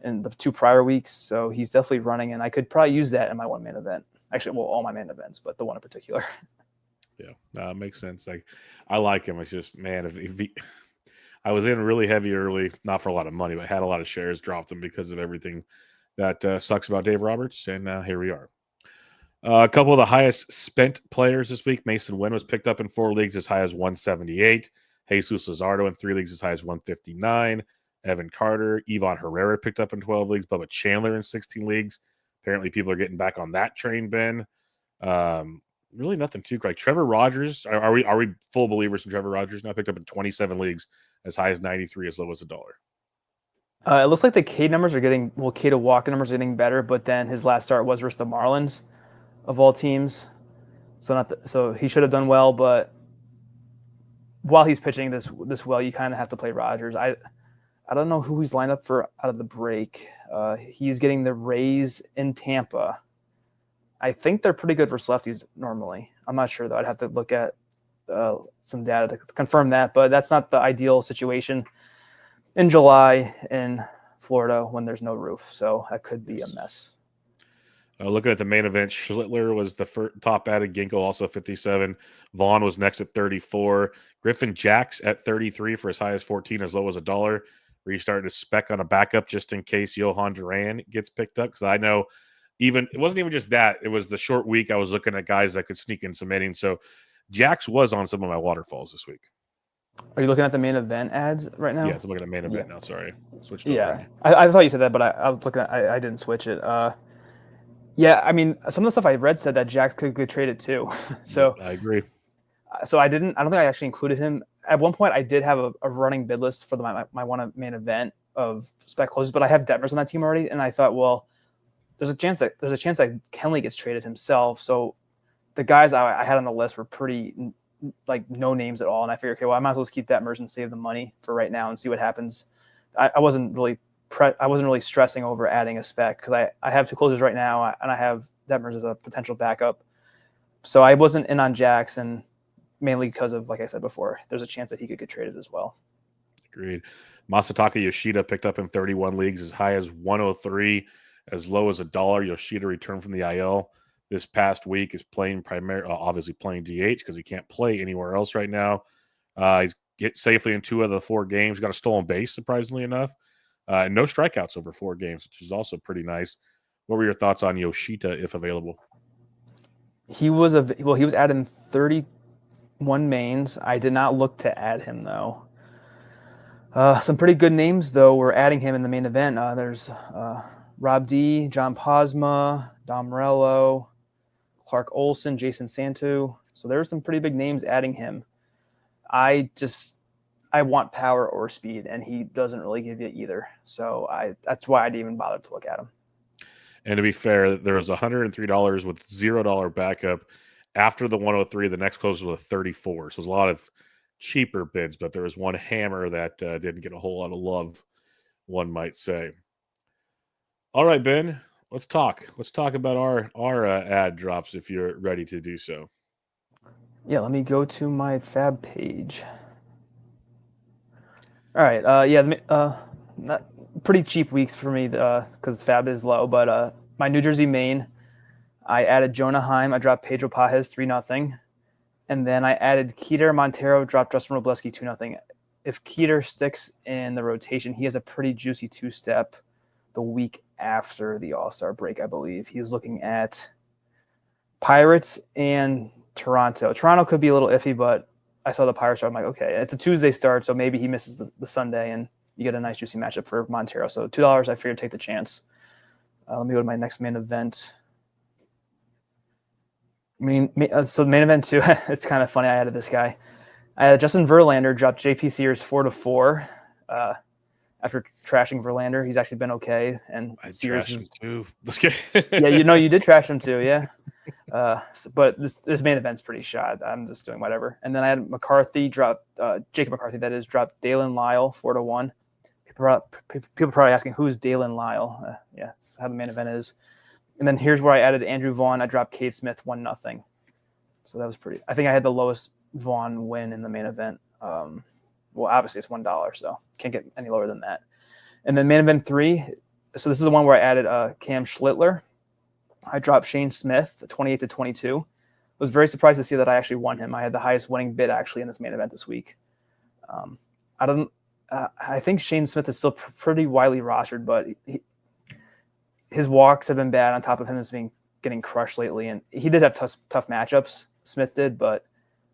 in the 2 prior weeks, so he's definitely running, and I could probably use that in my one main event. Actually, well, all my main events, but the one in particular. Yeah, makes sense. Like, I like him. It's just, man, if he, I was in really heavy early, not for a lot of money, but had a lot of shares, dropped them because of everything that sucks about Dave Roberts, and here we are. A couple of the highest spent players this week. Mason Wynn was picked up in 4 leagues as high as 178. Jesus Luzardo in 3 leagues as high as 159. Evan Carter, Ivan Herrera picked up in 12 leagues. Bubba Chandler in 16 leagues. Apparently people are getting back on that train, Ben. Really nothing too great. Trevor Rogers, are we full believers in Trevor Rogers now? Picked up in 27 leagues as high as 93, as low as $1. It looks like the K numbers are getting – K to walk numbers are getting better, but then his last start was versus the Marlins of all teams. So he should have done well, but while he's pitching this well, you kind of have to play Rogers. I don't know who he's lined up for out of the break. He's getting the Rays in Tampa. I think they're pretty good versus lefties normally. I'm not sure, though. I'd have to look at some data to confirm that, but that's not the ideal situation in July in Florida when there's no roof. So that could be a mess. Looking at the main event, Schlittler was the top added. Ginkel also 57. Vaughn was next at 34. Griffin Jacks at 33 for as high as 14, as low as $1. Were you starting to spec on a backup just in case Johan Duran gets picked up? Because I know it wasn't even just that. It was the short week. I was looking at guys that could sneak in some innings. So Jacks was on some of my waterfalls this week. Are you looking at the main event ads right now? Yes, I'm looking at main event now. Sorry. Switched over. Yeah. I thought you said that, but I was looking at I didn't switch it. Yeah, I mean, some of the stuff I read said that Jacks could get traded too. So I agree. So I don't think I actually included him. At one point, I did have a running bid list for my one main event of spec closes, but I have Detmers on that team already, and I thought, well, there's a chance that Kenley gets traded himself. So the guys I had on the list were pretty like no names at all, and I figured, okay, well, I might as well just keep Detmers and save the money for right now and see what happens. I wasn't really stressing over adding a spec because I have 2 closers right now, and I have Detmers as a potential backup. So I wasn't in on Jackson, mainly because of, like I said before, there's a chance that he could get traded as well. Agreed. Masataka Yoshida picked up in 31 leagues as high as 103, as low as $1. Yoshida returned from the IL this past week, is playing obviously playing DH because he can't play anywhere else right now. He's get safely in 2 of the 4 games. Got a stolen base, surprisingly enough. No strikeouts over 4 games, which is also pretty nice. What were your thoughts on Yoshida if available? He was added in 31 mains. I did not look to add him though. Some pretty good names though were adding him in the main event. There's Rob D, John Posma, Dom Morello, Clark Olson, Jason Santu. So there's some pretty big names adding him. I want power or speed, and he doesn't really give you either. So that's why I didn't even bother to look at him. And to be fair, there was $103 with $0 backup. After the 103, the next closest was a 34. So there's a lot of cheaper bids, but there was one hammer that didn't get a whole lot of love, one might say. All right, Ben, let's talk. Let's talk about our ad drops if you're ready to do so. Yeah, let me go to my FAAB page. All right. Not pretty cheap weeks for me because FAAB is low. But my New Jersey main, I added Jonah Heim. I dropped Pedro Pajes 3-0. And then I added Keter Montero, dropped Justin Robleski 2-0. If Keter sticks in the rotation, he has a pretty juicy 2-step the week after the All-Star break, I believe. He's looking at Pirates and Toronto. Toronto could be a little iffy, but I saw the Pirates. So I'm like, okay, it's a Tuesday start, so maybe he misses the Sunday, and you get a nice juicy matchup for Montero. So $2, I figured take the chance. Let me go to my next main event. So the main event too. It's kind of funny. I added this guy. I had Justin Verlander dropped JP Sears 4-4 after trashing Verlander. He's actually been okay, and Sears is too. Yeah, you did trash him too. Yeah. But this main event's pretty shot. I'm just doing whatever. And then I had McCarthy drop Jacob McCarthy, that is, dropped Dalen Lyle 4-1. People probably asking who's Dalen Lyle. Yeah, that's how the main event is. And then here's where I added Andrew Vaughn. I dropped Cade Smith 1-0. So that was pretty. I think I had the lowest Vaughn win in the main event. Well, obviously it's $1, so can't get any lower than that. And then main event 3. So this is the one where I added Cam Schlittler. I dropped Shane Smith 28-22. I was very surprised to see that I actually won him. I had the highest winning bid actually in this main event this week. I think Shane Smith is still pretty widely rostered, but his walks have been bad on top of him getting crushed lately. And he did have tough matchups. Smith did, but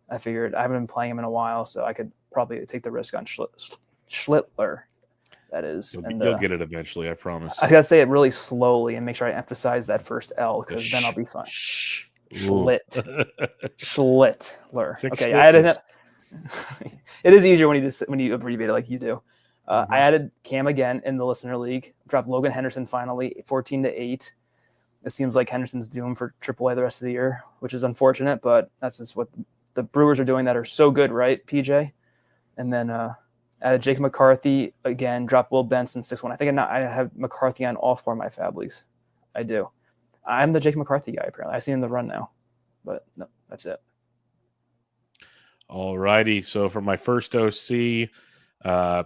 I figured I haven't been playing him in a while, so I could probably take the risk on Schlittler. That is. You'll get it eventually, I promise. I got to say it really slowly and make sure I emphasize that first L, because then I'll be fine. Schlittler. Okay, I added it. It is easier when you abbreviate it like you do. I added Cam again in the listener league. Dropped Logan Henderson finally 14-8. It seems like Henderson's doomed for AAA the rest of the year, which is unfortunate, but that's just what the Brewers are doing that are so good, right, PJ? And then Jake McCarthy, again, dropped Will Benson 6-1. I think I have McCarthy on all 4 of my FAAB leagues. I do. I'm the Jake McCarthy guy, apparently. I see him in the run now. But no, that's it. All righty. So for my first OC,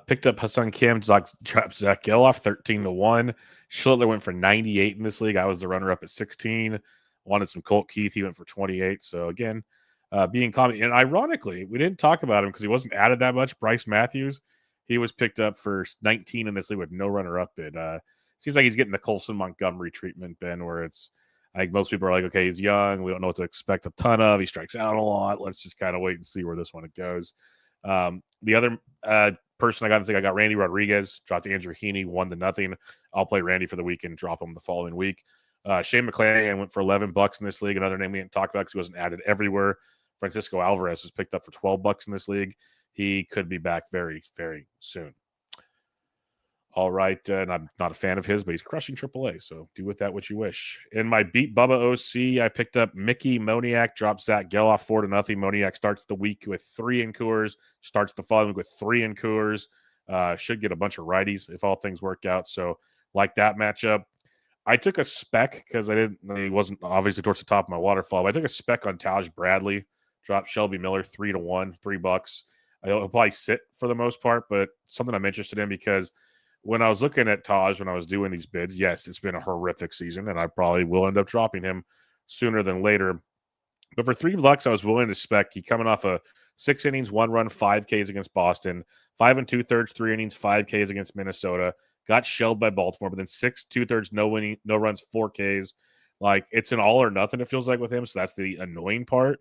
picked up Hassan Kim, dropped Zach Geloff 13-1. Schlittler went for 98 in this league. I was the runner-up at 16. Wanted some Colt Keith. He went for 28. So again, being common. And ironically, we didn't talk about him because he wasn't added that much. Bryce Matthews, he was picked up for 19 in this league with no runner-up bid. Seems like he's getting the Colson Montgomery treatment, Ben, where it's, I think most people are like, okay, he's young. We don't know what to expect a ton of. He strikes out a lot. Let's just kind of wait and see where this one goes. The other person I got Randy Rodriguez, dropped Andrew Heaney 1-0. I'll play Randy for the week and drop him the following week. Shane McClanahan went for $11 in this league. Another name we didn't talk about because he wasn't added everywhere. Francisco Alvarez was picked up for $12 in this league. He could be back very, very soon. All right, and I'm not a fan of his, but he's crushing AAA, so do with that what you wish. In my Beat Bubba OC, I picked up Mickey Moniak, dropped Zach Geloff 4-0. Moniak starts the week with 3 in Coors, starts the following week with 3 in Coors. Should get a bunch of righties if all things work out, so like that matchup. I took a spec because he wasn't obviously towards the top of my waterfall, but I took a spec on Taj Bradley, dropped Shelby Miller 3-1, $3. He'll probably sit for the most part, but something I'm interested in because when I was looking at Taj, when I was doing these bids, yes, it's been a horrific season, and I probably will end up dropping him sooner than later. But for $3, I was willing to spec. He coming off a 6 innings, 1 run, 5 Ks against Boston, 5 2/3, 3 innings, 5 Ks against Minnesota. Got shelled by Baltimore, but then 6 2/3, no runs, 4 Ks. Like, it's an all or nothing, it feels like, with him. So that's the annoying part.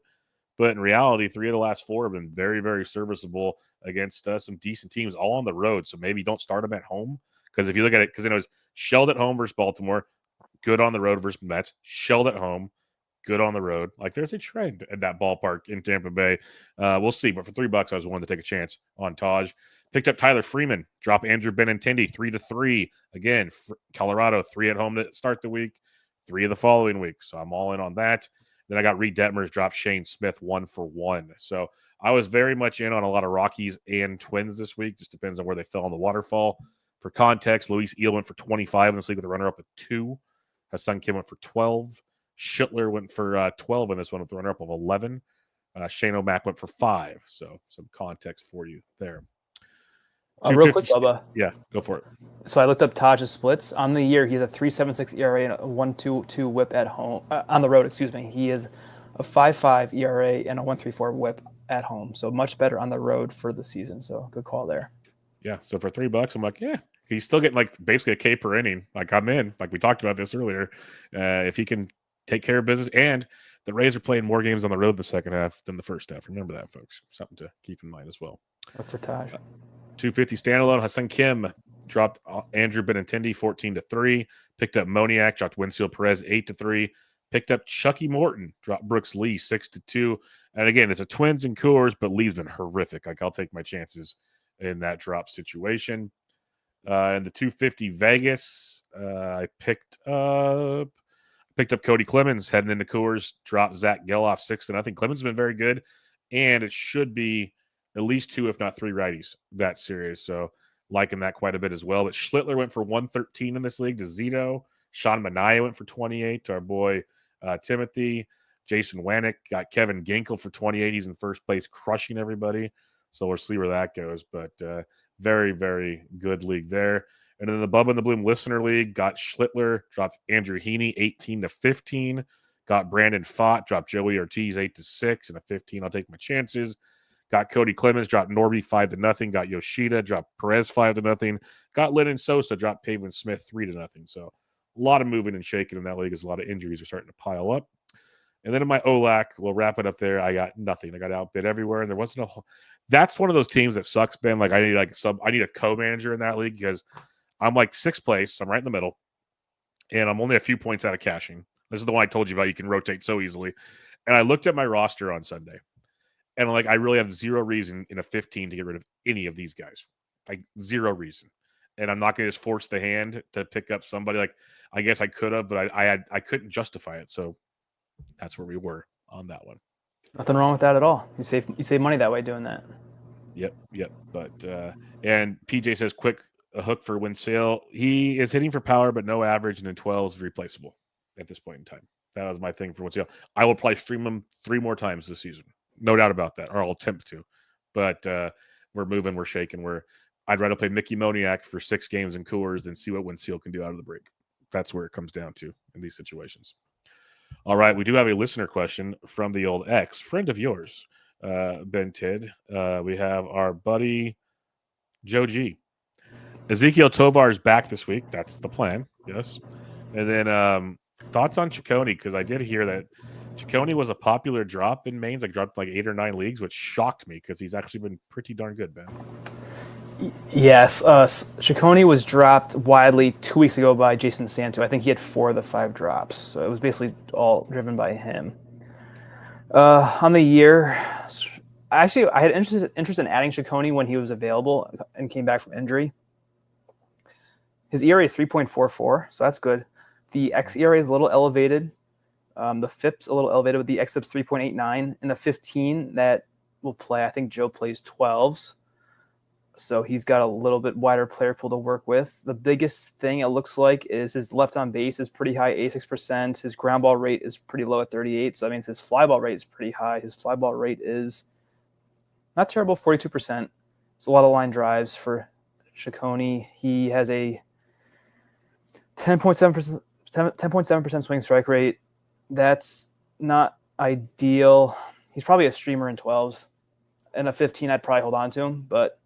But in reality, 3 of the last 4 have been very, very serviceable against some decent teams, all on the road. So maybe don't start them at home. Because if you look at it, because it was shelled at home versus Baltimore, good on the road versus Mets, shelled at home, good on the road. Like, there's a trend at that ballpark in Tampa Bay. We'll see. But for $3, I was willing to take a chance on Taj. Picked up Tyler Freeman, drop Andrew Benintendi 3-3. Again, Colorado 3 at home to start the week, 3 of the following week. So I'm all in on that. Then I got Reed Detmers, dropped Shane Smith 1-for-1. So I was very much in on a lot of Rockies and Twins this week. Just depends on where they fell on the waterfall. For context, Luis Eel went for 25 in this league with a runner-up of 2. Hassan Kim went for 12. Schlittler went for 12 in this one with a runner-up of 11. Shane O'Mac went for 5. So some context for you there. Real quick, Bubba. Yeah, go for it. So I looked up Taj's splits. On the year, he has a 3.76 ERA and a 1.22 whip at home. On the road, excuse me. He is a 5.5 ERA and a 1.34 whip at home. So much better on the road for the season. So good call there. Yeah, so for $3, I'm like, yeah. He's still getting like basically a K per inning. Like, I'm in. Like, we talked about this earlier. If he can take care of business. And the Rays are playing more games on the road the second half than the first half. Remember that, folks. Something to keep in mind as well. Look for Taj. 250 standalone. Hassan Kim dropped Andrew Benintendi 14-3. Picked up Moniak, dropped Winfield Perez 8-3. Picked up Chucky Morton, dropped Brooks Lee 6-2. And again, it's a Twins and Coors, but Lee's been horrific. Like, I'll take my chances in that drop situation. In the 250 Vegas, I picked up Cody Clemens heading into Coors, dropped Zach Geloff 6-0. Clemens has been very good, and it should be at least 2, if not 3 righties that series. So liking that quite a bit as well. But Schlittler went for 113 in this league to Zito. Sean Manaea went for 28 to our boy Timothy. Jason Wanick got Kevin Ginkel for 28. He's in first place, crushing everybody. So we'll see where that goes. But very, very good league there. And then the Bubba and the Bloom Listener League got Schlittler, dropped Andrew Heaney 18-15. Got Brandon Fott, dropped Joey Ortiz 8-6. And a 15, I'll take my chances. Got Cody Clemens, dropped Norby 5-0. Got Yoshida, dropped Perez 5-0. Got Lennon Sosa, dropped Pavin Smith 3-0. So a lot of moving and shaking in that league as a lot of injuries are starting to pile up. And then in my OLAC, we'll wrap it up there. I got nothing. I got outbid everywhere, and there wasn't a. That's one of those teams that sucks, Ben. Like, I need a co-manager in that league because I'm like 6th place. I'm right in the middle, and I'm only a few points out of cashing. This is the one I told you about. You can rotate so easily. And I looked at my roster on Sunday, and like, I really have zero reason in a 15 to get rid of any of these guys. Like, zero reason. And I'm not going to just force the hand to pick up somebody. Like, I guess I could have, but I couldn't justify it. So that's where we were on that one. Nothing wrong with that at all. You save money that way doing that. Yep. But and PJ says quick a hook for Winsale. He is hitting for power, but no average, and then 12 is replaceable at this point in time. That was my thing for Winsale. I will probably stream him 3 more times this season, no doubt about that, or I'll attempt to. But we're moving, we're shaking. I'd rather play Mickey Moniak for 6 games in Coors than see what Winsale can do out of the break. That's where it comes down to in these situations. All right, we do have a listener question from the old ex friend of yours, Ben Tidd. We have our buddy Joe G. Ezekiel Tovar is back this week. That's the plan. Yes. And then thoughts on Ciccone, because I did hear that Ciccone was a popular drop in mains. Like dropped like 8 or 9 leagues, which shocked me because he's actually been pretty darn good, Ben. Yes, Ciccone was dropped widely 2 weeks ago by Jason Santo. I think he had 4 of the 5 drops, so it was basically all driven by him. On the year, I had interest in adding Ciccone when he was available and came back from injury. His ERA is 3.44, so that's good. The xERA is a little elevated. The FIP's a little elevated with the xFIP's 3.89 and the 15 that will play. I think Joe plays 12s. So he's got a little bit wider player pool to work with. The biggest thing it looks like is his left on base is pretty high, 86%. His ground ball rate is pretty low at 38. So that means his fly ball rate is pretty high. His fly ball rate is not terrible, 42%. It's a lot of line drives for Ciccone. He has a 10.7% swing strike rate. That's not ideal. He's probably a streamer in 12s. And a 15, I'd probably hold on to him, but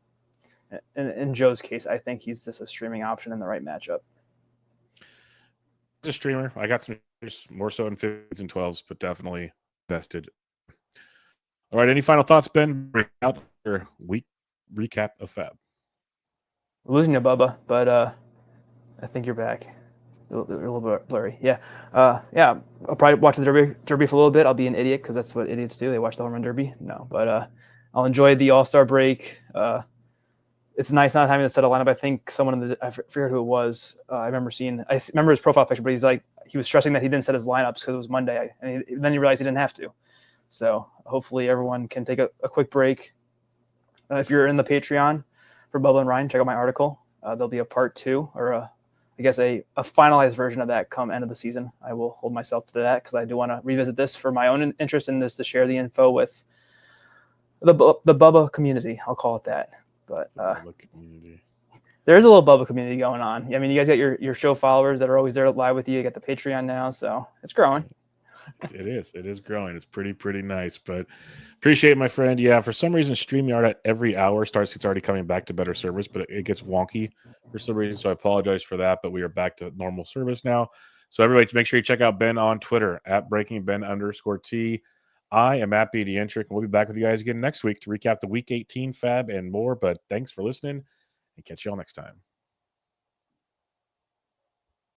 in Joe's case, I think he's just a streaming option in the right matchup. He's a streamer. I got some more so in 15s and 12s, but definitely vested. All right. Any final thoughts, Ben? Bring out your week recap of FAAB. We're losing you, Bubba, but I think you're back. A little bit blurry. Yeah. I'll probably watch the Derby for a little bit. I'll be an idiot because that's what idiots do. They watch the home run Derby. No, but I'll enjoy the All-Star break. It's nice not having to set a lineup. I think someone I forget who it was. I remember his profile picture, but he was stressing that he didn't set his lineups because it was Monday, and then he realized he didn't have to. So hopefully everyone can take a quick break. If you're in the Patreon for Bubba and Ryan, check out my article. There'll be a part 2, or I guess a finalized version of that come end of the season. I will hold myself to that because I do want to revisit this for my own interest in this, to share the info with the Bubba community. I'll call it that. But there's a little Bubba community going on. I mean, you guys got your show followers that are always there live with you. You got the Patreon now, so it's growing. It is growing. It's pretty nice, but appreciate it, my friend. Yeah, for some reason, StreamYard at every hour it's already coming back to better service, but it gets wonky for some reason, so I apologize for that, but we are back to normal service now. So everybody, make sure you check out Ben on Twitter at BreakingBen_T. I am at BDentric, and we'll be back with you guys again next week to recap the Week 18 FAAB and more. But thanks for listening, and catch you all next time.